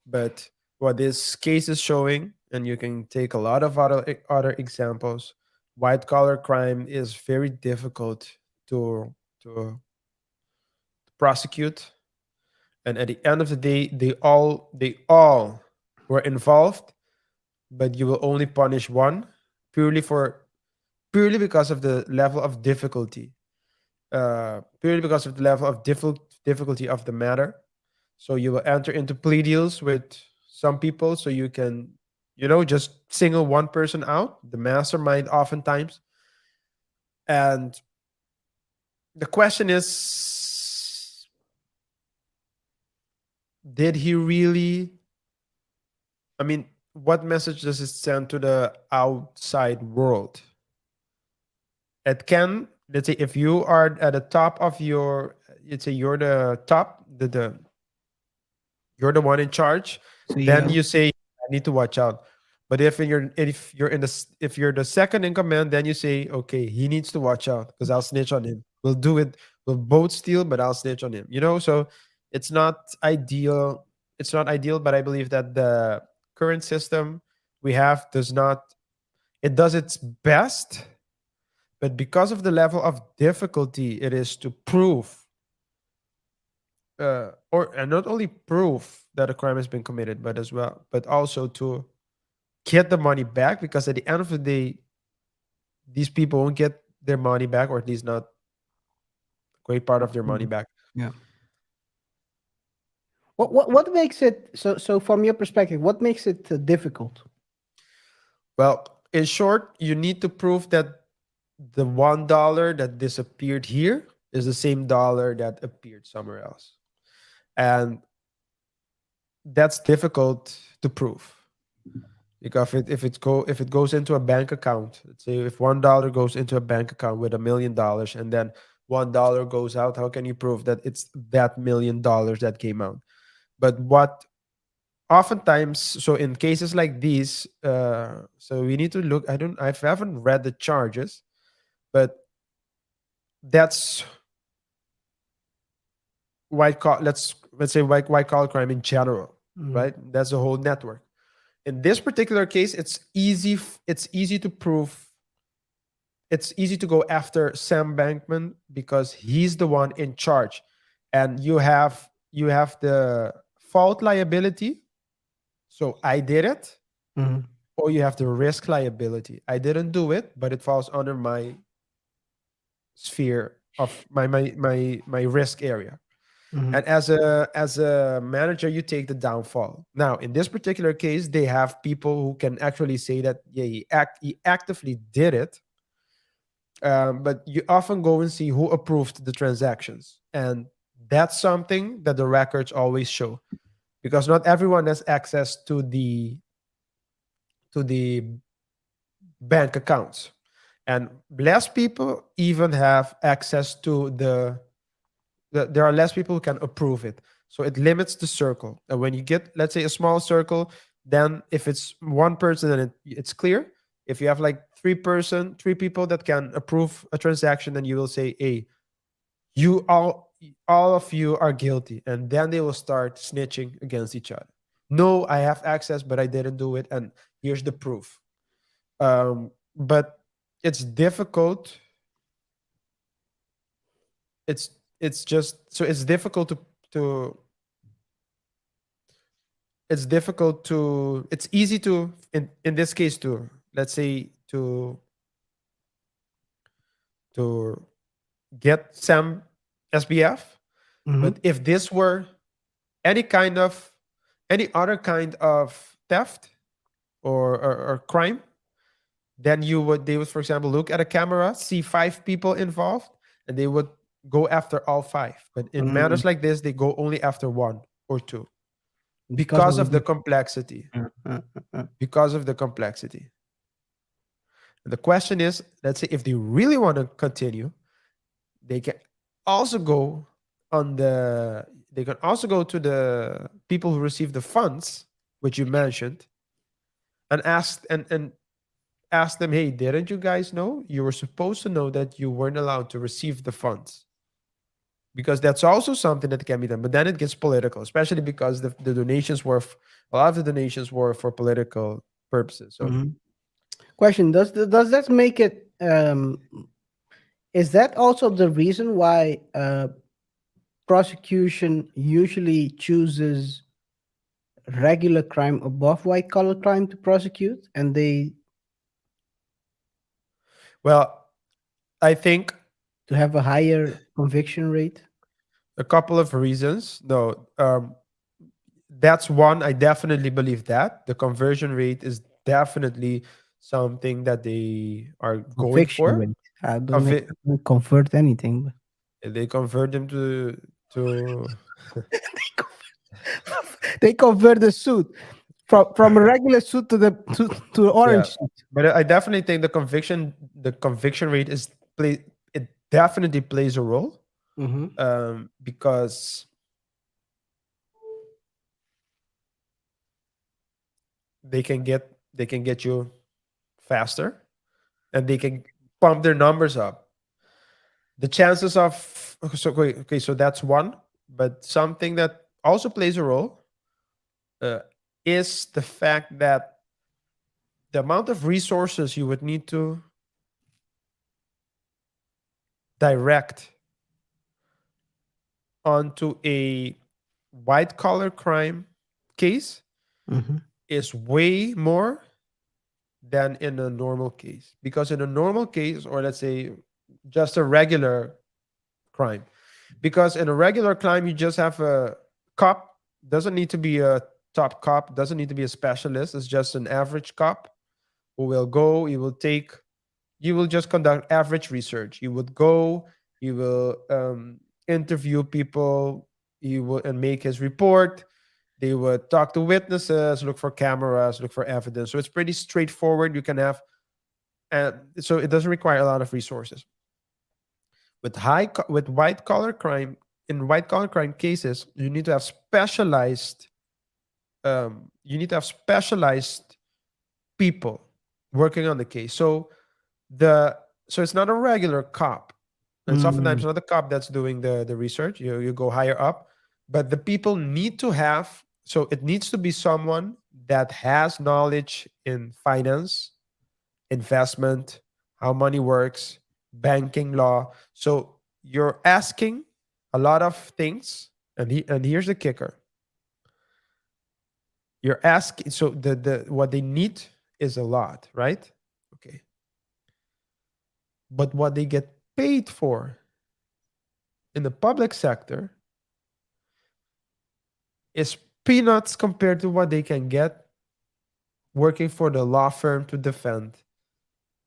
but what this case is showing, and you can take a lot of other examples. White collar crime is very difficult to prosecute, and at the end of the day, they all were involved, but you will only punish one purely for purely because of the level of difficulty, purely because of the level of difficulty of the matter. So you will enter into plea deals with some people, so you can, just single one person out, the mastermind, oftentimes. And the question is, did he really? I mean, what message does it send to the outside world? It can, let's say, if you are at the top of your, let's say you're the top, the you're the one in charge, then CEO. you say, I need to watch out. But if you're if you're the second in command, then you say, okay, he needs to watch out because I'll snitch on him. We'll do it. We'll both steal, but I'll snitch on him. So it's not ideal. It's not ideal, but I believe that the current system we have does not. It does its best, but because of the level of difficulty it is to prove, or and not only prove that a crime has been committed, but also to get the money back, because at the end of the day, these people won't get their money back, or at least not a great part of their money back. Yeah. What makes it so from your perspective? What makes it difficult? Well, in short, you need to prove that the $1 that disappeared here is the same dollar that appeared somewhere else, and that's difficult to prove. Because if it goes into a bank account, let's say if $1 goes into a bank account with $1 million, and then $1 goes out, how can you prove that it's that $1 million that came out? But what oftentimes, so in cases like these, so we need to look. I haven't read the charges, but that's let's say white collar crime in general, right? That's a whole network. In this particular case, it's easy to prove. It's easy to go after Sam Bankman because he's the one in charge, and you have the fault liability. So I did it, Mhm. or you have the risk liability. I didn't do it, but it falls under my sphere of my risk area. Mhm. And as a manager, you take the downfall. Now, in this particular case, they have people who can actually say that, yeah, he actively did it. But you often go and see who approved the transactions, and that's something that the records always show, because not everyone has access to the bank accounts, and less people even have access to there are less people who can approve it. So it limits the circle. And when you get, let's say, a small circle, then if it's one person, then it's clear. If you have like three people that can approve a transaction, then you will say, hey, you all of you are guilty. And then they will start snitching against each other. No, I have access, but I didn't do it. And here's the proof. But it's difficult. It's just so it's difficult to it's difficult to it's easy to in this case to, let's say, to get some SBF. Mhm. But if this were any kind of any other kind of theft or crime, then they would, for example, look at a camera, see five people involved, and they would go after all five. But in Mhm. matters like this, they go only after one or two Because because of of the the complexity. uh, uh, uh, Because of the complexity. The question is, let's say if they really want to continue, they can also go they can also go to the people who receive the funds, which you mentioned, and ask them, hey, didn't you guys know? You were supposed to know that you weren't allowed to receive the funds. Because that's also something that can be done. But then it gets political, especially because the donations were a lot of the donations were for political purposes. So mhm. Question: does that make it? Is that also the reason why prosecution usually chooses regular crime above white collar crime to prosecute, and they well, I think to have a higher conviction rate? a couple of reasons. No, that's one. I definitely believe that the conversion rate is definitely something that they are going Conviction for. rate. I don't Convi- think convert anything. But they convert them to they convert the suit from a regular suit to yeah. orange suit. But I definitely think the conviction rate it definitely plays a role, Mm-hmm. because they can get you faster, and they can pump their numbers up. The chances of okay, so that's one. But something that also plays a role, uh, is the fact that the amount of resources you would need to direct onto a white collar crime case Mm-hmm. is way more than in a normal case. Because in a normal case, or let's say just a regular crime, because in a regular crime, you just have a cop, doesn't need to be a top cop, doesn't need to be a specialist, it's just an average cop who will go, you will just conduct average research. You would go, you will interview people, you will and make his report. They would talk to witnesses, look for cameras, look for evidence. So it's pretty straightforward. You can have, so it doesn't require a lot of resources. With white collar crime, in white collar crime cases, you need to have specialized you need to have specialized people working on the case. So it's not a regular cop. And it's oftentimes Mm, not the cop that's doing the research. You go higher up, but the people need to have. So it needs to be someone that has knowledge in finance, investment, how money works, banking law. So you're asking a lot of things, and here's the kicker: you're asking. So the what they need is a lot, right? Okay, but what they get paid for in the public sector is peanuts compared to what they can get working for the law firm to defend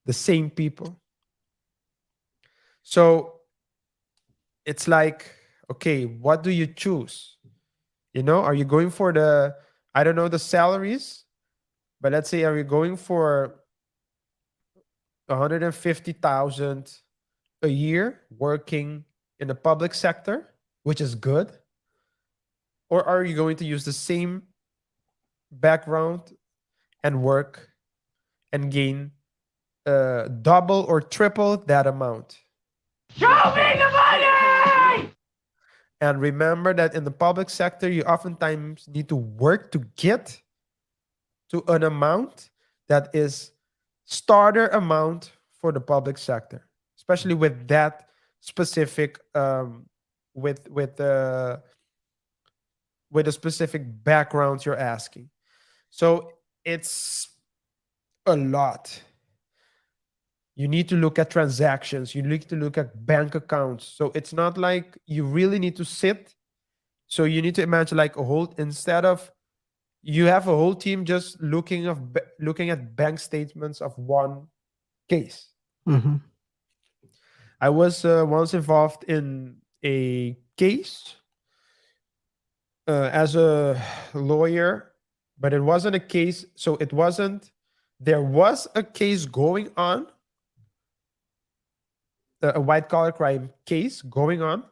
the same people. So it's like, okay, what do you choose? Are you going for I don't know the salaries, but let's say, are you going for 150,000 a year working in the public sector, which is good? Or are you going to use the same background and work and gain double or triple that amount? Show me the money! And remember that in the public sector, you oftentimes need to work to get to an amount that is starter amount for the public sector, especially with that specific with the specific backgrounds you're asking. So it's a lot. You need to look at transactions. You need to look at bank accounts. So it's not like you really need to sit. So you need to imagine like a whole, instead of you have a whole team just looking at bank statements of one case. mhm. I was once involved in a case as a lawyer, but it wasn't a case. So it wasn't. There was a case going on, a white collar crime case going on,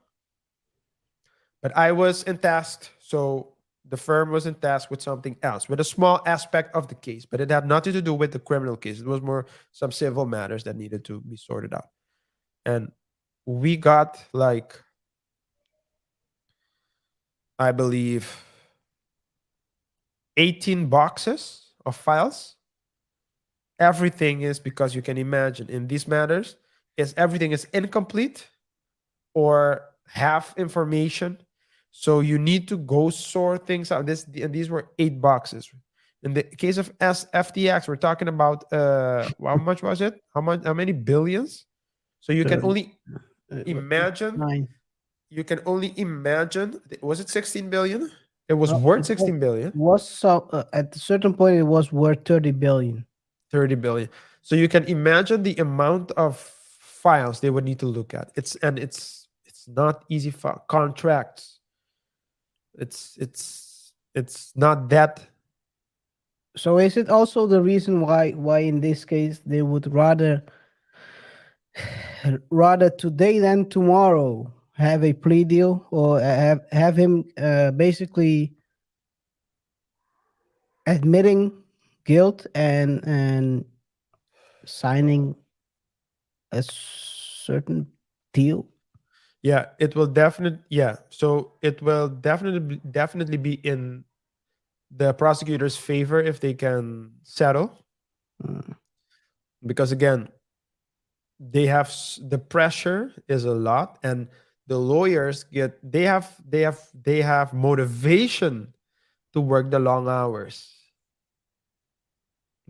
but I was in task. So the firm was in task with something else, with a small aspect of the case, but it had nothing to do with the criminal case. It was more some civil matters that needed to be sorted out. And we got like, I believe, 18 boxes of files. Everything is, because you can imagine in these matters, is everything is incomplete or half information. So you need to go sort things out. And these were 8 boxes. In the case of FTX, we're talking about how much was it? How many billions? So you can 30, only uh, imagine. 9. You can only imagine. Was it 16 billion? It was Well, worth 16 billion. was so at a certain point it was worth 30 billion. 30 billion. So you can imagine the amount of files they would need to look at. It's not easy contracts. It's not that. So is it also the reason why in this case they would rather today than tomorrow have a plea deal, or have him basically admitting guilt and signing a certain deal? Yeah, it will definitely. Yeah, so it will definitely be in the prosecutor's favor if they can settle, Mm, because again, the pressure is a lot, and the lawyers they have motivation to work the long hours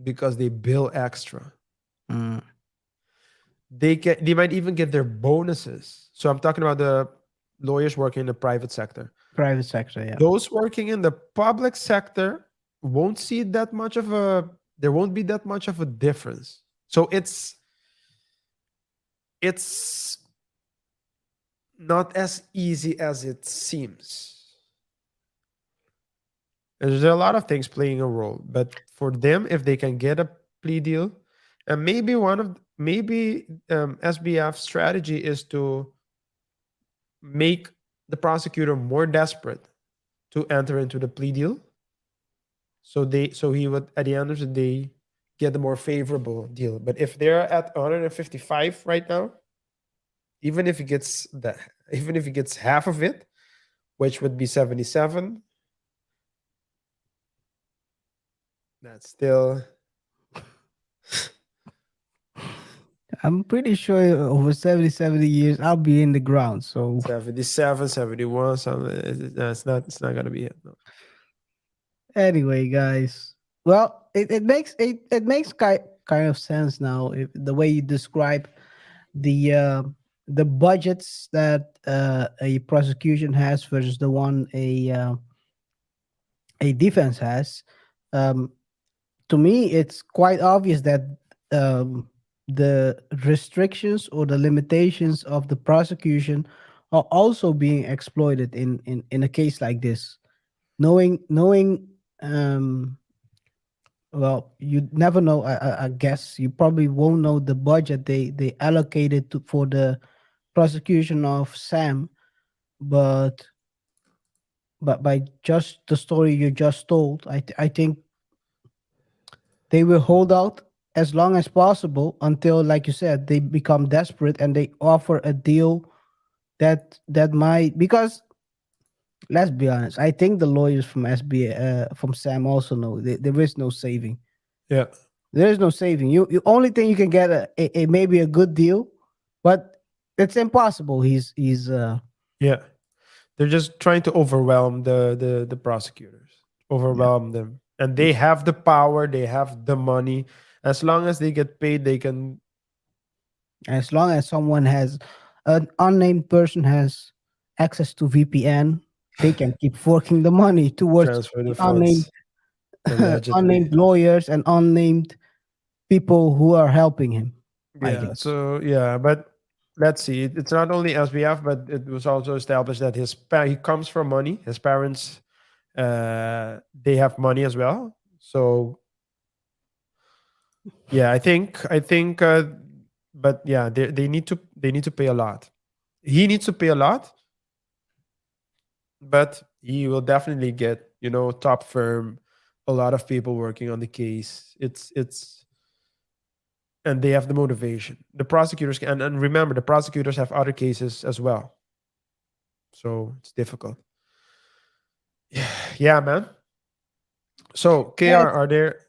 because they bill extra. mm. They might even get their bonuses. So I'm talking about the lawyers working in the private sector. Private sector, yeah. Those working in the public sector won't see that much of a there won't be that much of a difference. So it's not as easy as it seems. There's a lot of things playing a role, but for them, if they can get a plea deal, and maybe SBF strategy is to make the prosecutor more desperate to enter into the plea deal, So he would at the end of the day get the more favorable deal. But if they're at 155 right now, even if he gets that, even if he gets half of it, which would be 77, that's still I'm pretty sure over 70 years I'll be in the ground. So 77, 71, something. It's not gonna be it. No. anyway, guys, well, it makes kind of sense now if the way you describe the uh, the budgets that a prosecution has versus the one a defense has. Um, to me, it's quite obvious that um, the restrictions or the limitations of the prosecution are also being exploited in a case like this. Knowing well, you never know. I guess you probably won't know the budget they allocated for the prosecution of Sam, but by just the story you just told, I think they will hold out as long as possible until, like you said, they become desperate and they offer a deal that might, because let's be honest, I think the lawyers from from Sam also know there is no saving. Yeah, There is no saving. You only thing you can get a maybe a good deal, but it's impossible. He's yeah. They're just trying to overwhelm the prosecutors, yeah. overwhelm them, and they have the power, they have the money. As long as they get paid, they can As long as someone has an unnamed person has access to VPN, they can keep forking the money towards transfer the the unnamed funds allegedly. unnamed lawyers and unnamed people who are helping him. I Yeah. guess. So yeah, but let's see. It's not only SBF, but it was also established that he comes from money. His parents, they have money as well. So yeah, I think, but yeah, they need to pay a lot. He needs to pay a lot, but he will definitely get top firm, a lot of people working on the case. It's and they have the motivation. The prosecutors can, and remember, the prosecutors have other cases as well, so it's difficult. Yeah, yeah, man. So Yeah, KR, are there?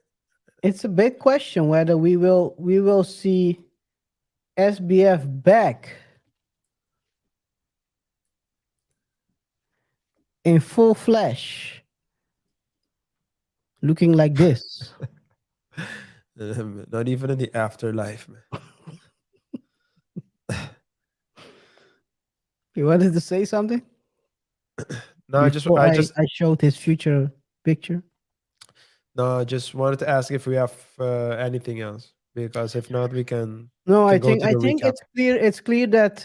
it's a big question whether we will see SBF back in full flesh, looking like this. Not even in the afterlife, man. You wanted to say something No, I just, before I I just, I showed his future picture? no, I just wanted to ask if we have anything else, because if not, we can No, I go think to I the think recap. it's clear. It's clear that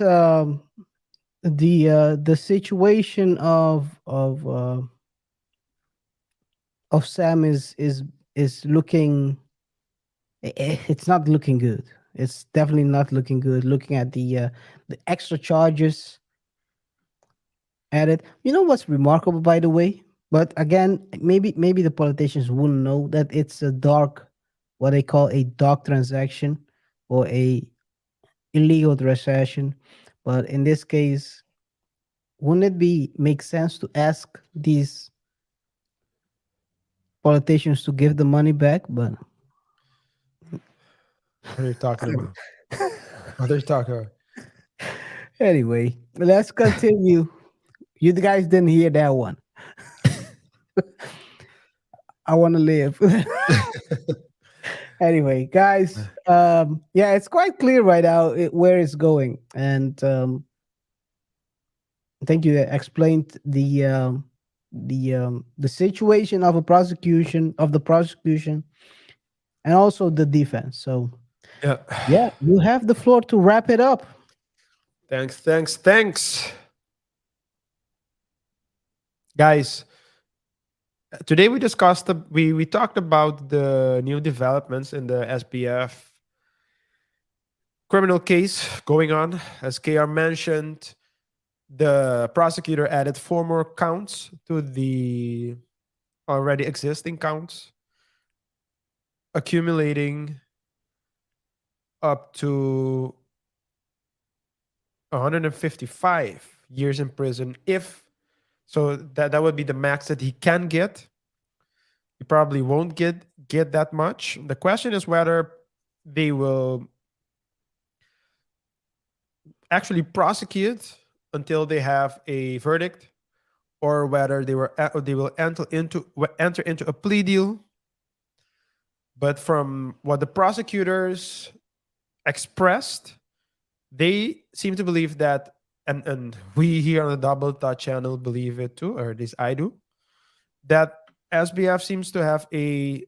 the situation of Sam is looking. It's not looking good. It's definitely not looking good. Looking at the extra charges added. You know what's remarkable, by the way? But again, maybe the politicians wouldn't know that it's a dark, what they call a dark transaction or a illegal transaction. But in this case, wouldn't it be make sense to ask these politicians to give the money back? But What are you talking about? What are you talking about? anyway, let's continue. You guys didn't hear that one. I want to live. Anyway, guys, yeah, it's quite clear right now where it's going, and thank you. Explained the situation of a prosecution of the prosecution and also the defense. So Yeah. yeah, you have the floor to wrap it up. Thanks, guys. Today we discussed we talked about the new developments in the SBF criminal case going on. As KR mentioned, the prosecutor added 4 more counts to the already existing counts, accumulating up to 155 years in prison. If so, that would be the max that he can get. He probably won't get that much. The question is whether they will actually prosecute until they have a verdict, or whether they will enter into a plea deal. But from what the prosecutors expressed, they seem to believe that, and we here on the Double Thought channel believe it too, or at least I do, that SBF seems to have a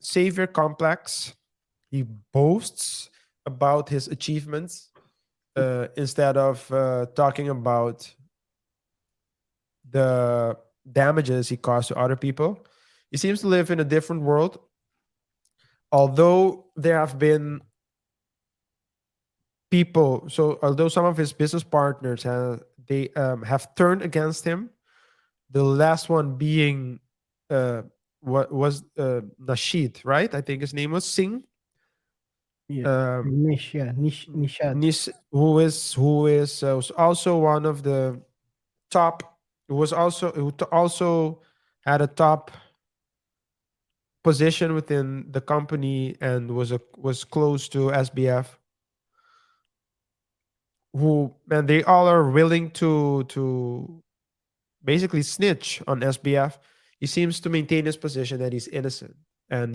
savior complex. He boasts about his achievements instead of talking about the damages he caused to other people. He seems to live in a different world. Although there have been people, so although some of his business partners have turned against him, the last one being what was Nashid, right? I think his name was Singh. Yeah. Um, Nishad. who is was also one of the top. Who also had a top position within the company and was close to SBF. Who, and they all are willing to basically snitch on SBF. He seems to maintain his position that he's innocent, and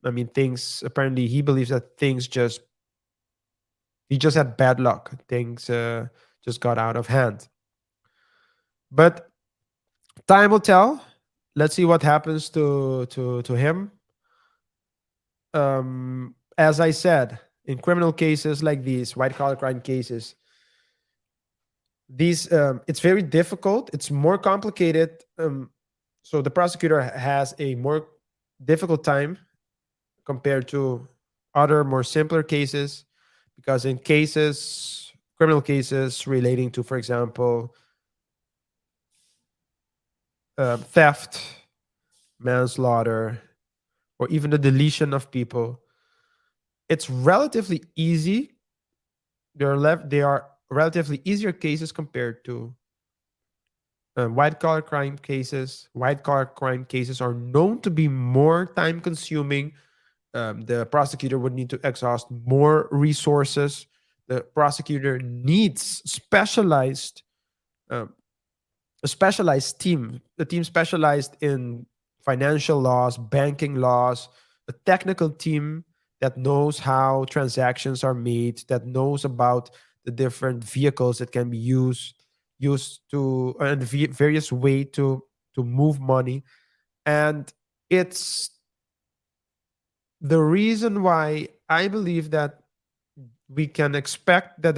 I mean, things apparently he believes that he just had bad luck. Things just got out of hand. But time will tell. Let's see what happens to him. As I said, in criminal cases like these, white collar crime cases, these it's very difficult. It's more complicated. So the prosecutor has a more difficult time compared to other more simpler cases, because in criminal cases relating to, for example, theft, manslaughter, or even the deletion of people, it's relatively easy. They are relatively easier cases compared to white collar crime cases. White collar crime cases are known to be more time consuming. The prosecutor would need to exhaust more resources. The prosecutor needs um, a specialized team, a team specialized in financial laws, banking laws, a technical team that knows how transactions are made, that knows about the different vehicles that can be used to and various way to move money. And it's the reason why I believe that we can expect that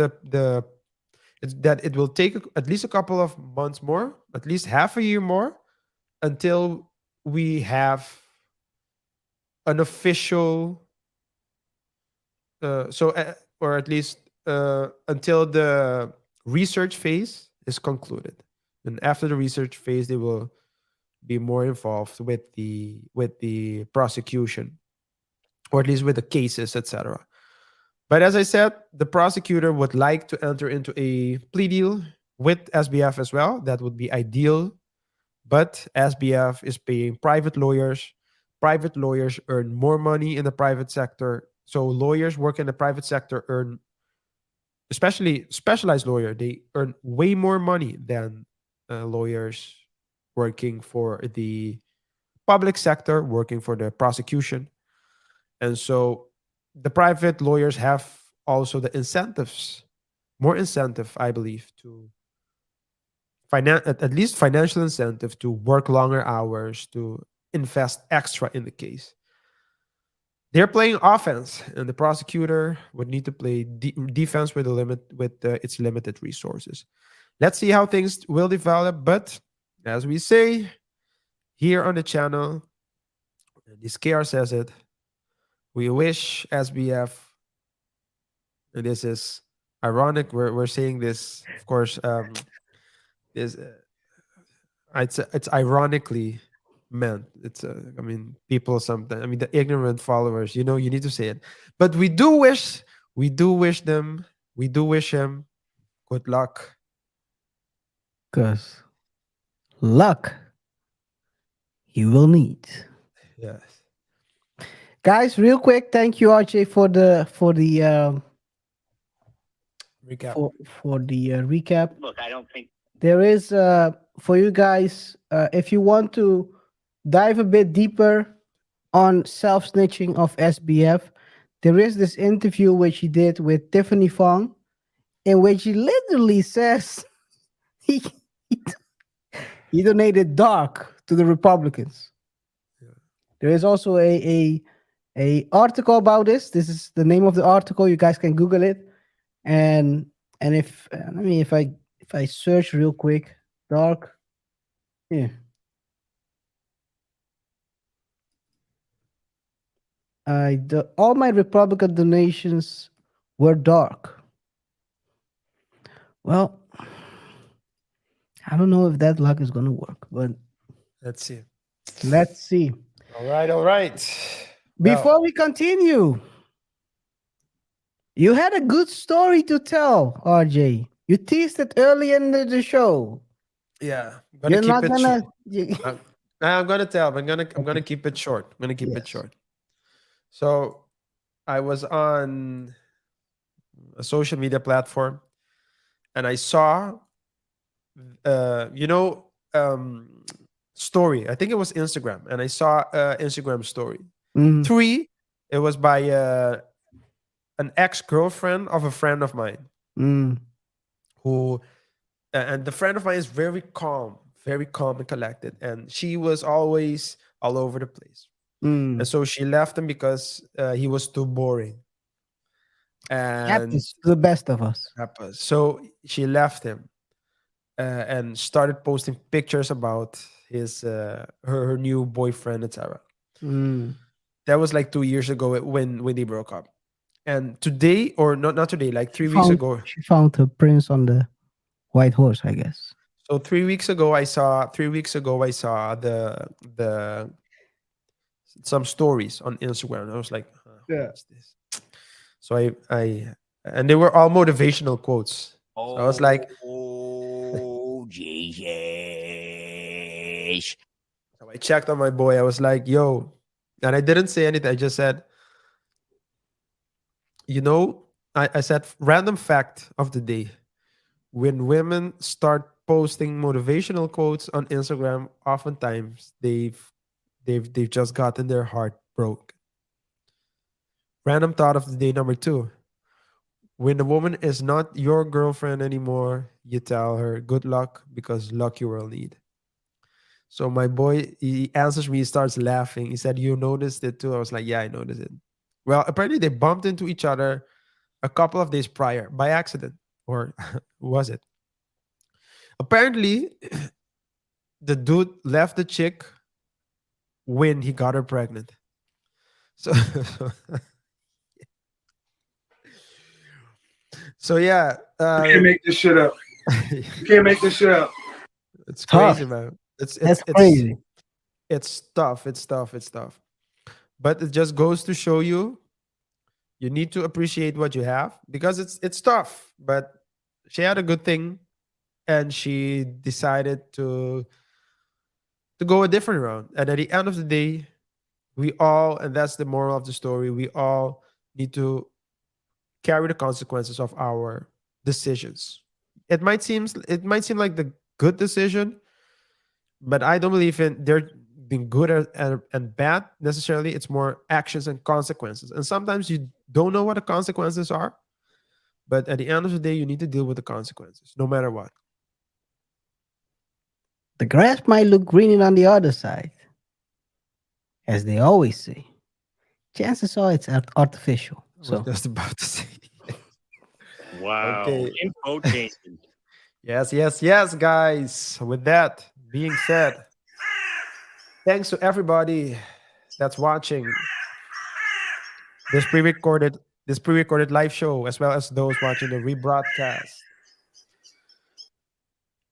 that it will take at least a couple of months more, at least half a year more, until we have an official, or at least until the research phase is concluded. And after the research phase, they will be more involved with the prosecution, or at least with the cases, etc. But as I said, the prosecutor would like to enter into a plea deal with SBF as well. That would be ideal. But SBF is paying private lawyers. Private lawyers earn more money in the private sector. So lawyers work in the private sector earn, especially specialized lawyer, they earn way more money than lawyers working for the public sector, working for the prosecution. And so the private lawyers have also the incentives, more incentive, I believe, to at least financial incentive to work longer hours, to invest extra in the case. They're playing offense, and the prosecutor would need to play defense with its limited resources. Let's see how things will develop. But as we say here on the channel, and this KR says it, we wish SBF, and this is ironic. We're saying this, of course. This it's ironically man, it's I mean, people sometimes. I mean, the ignorant followers. You know, you need to say it. But we do wish him good luck. Because luck you will need. Yes. Guys, real quick, thank you, RJ, Recap. for the recap. Look, I don't think there is for you guys. If you want to dive a bit deeper on self snitching of SBF, there is this interview which he did with Tiffany Fong, in which he literally says he he, he donated dark to the Republicans. Yeah. There is also a article about this. This is the name of the article. You guys can Google it. And if let me if I search real quick, dark. Yeah. All my Republican donations were dark. Well, I don't know if that luck is gonna work, but Let's see. let's see. All right. All right. Before we continue, you had a good story to tell, RJ. You teased it early in the show. Yeah, I'm gonna You're keep not it. gonna. I'm gonna tell. I'm gonna keep it short. I'm gonna keep it Yes. short. So I was on a social media platform, and I saw, you know, story. I think it was Instagram, and I saw Instagram story. Mm, Three. It was by an ex girlfriend of a friend of mine mm, who and the friend of mine is very calm and collected, and she was always all over the place, and mm. so she left him because he was too boring, and Happens to the best of us. so she left him and started posting pictures about his her new boyfriend, etc. Mm. That was like 2 years ago when they broke up, and today, or not today, like She 3 weeks found ago. she found her prince on the white horse, I guess. So 3 weeks ago, I saw the some stories on Instagram. I was like, Yeah. what's this? So and they were all motivational quotes. So I was like, Oh, Jesus. so I checked on my boy. I was like, yo, and I didn't say anything. I just said, you know, I said random fact of the day. When women start posting motivational quotes on Instagram, oftentimes they've just gotten their heart broke. Random thought of the day number two. When the woman is not your girlfriend anymore, you tell her good luck because luck you will need. So my boy, he answers me, he starts laughing. He said, you noticed it too? I was like, yeah, I noticed it. Well, apparently they bumped into each other a couple of days prior by accident. Or was it? Apparently, the dude left the chick when he got her pregnant. So, so yeah, You can't make this shit up. You can't make this shit up. it's Tough. crazy, man. That's crazy. It's tough. It's tough. It's tough. But it just goes to show you, you need to appreciate what you have because it's tough. But she had a good thing, and she decided to go a different route. And at the end of the day, we all, and that's the moral of the story, we all need to carry the consequences of our decisions. It might seem like the good decision, but I don't believe in there being good and bad necessarily. It's more actions and consequences. And sometimes you don't know what the consequences are, but at the end of the day, you need to deal with the consequences, no matter what. The grass might look greener on the other side, as they always say. Chances are it's artificial. I was So just about to say. Wow. Okay. Infotainment. Yes, guys. With that being said, thanks to everybody that's watching this pre-recorded live show, as well as those watching the rebroadcast.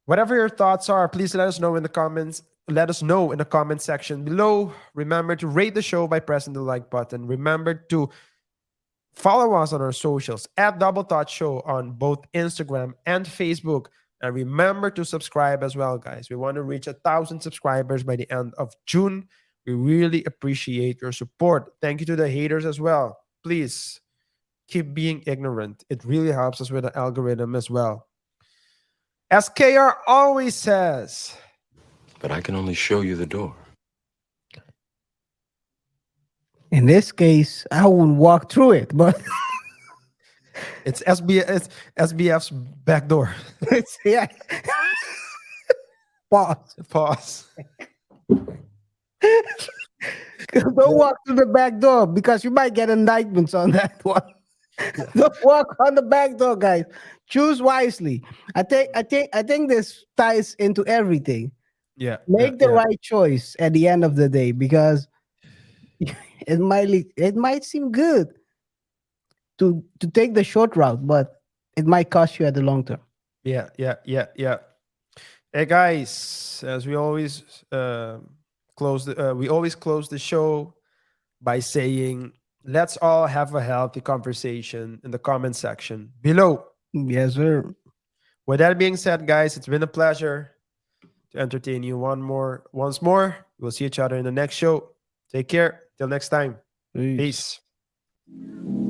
Whatever your thoughts are, please let us know in the comments. let us know in the comment section below. Remember to rate the show by pressing the like button. Remember to follow us on our socials at Double Thought Show on both Instagram and Facebook. And remember to subscribe as well, guys. We want to reach 1,000 subscribers by the end of June. We really appreciate your support. Thank you to the haters as well. Please keep being ignorant. It really helps us with the algorithm as well. As KR always says, But I can only show you the door. In this case, I wouldn't walk through it, but it's SBF's back door. it's, yeah. Pause. Pause. Don't walk through the back door because you might get indictments on that one. Don't walk on the back door, guys. Choose wisely. I think this ties into everything. Yeah. Make the right choice at the end of the day, because it might seem good to take the short route, but it might cost you at the long term. Yeah. Hey guys, as we always close the show by saying, let's all have a healthy conversation in the comment section below. Yes, sir. With that being said, guys, it's been a pleasure to entertain you once more. We'll see each other in the next show. Take care. Till next time. Peace. Peace.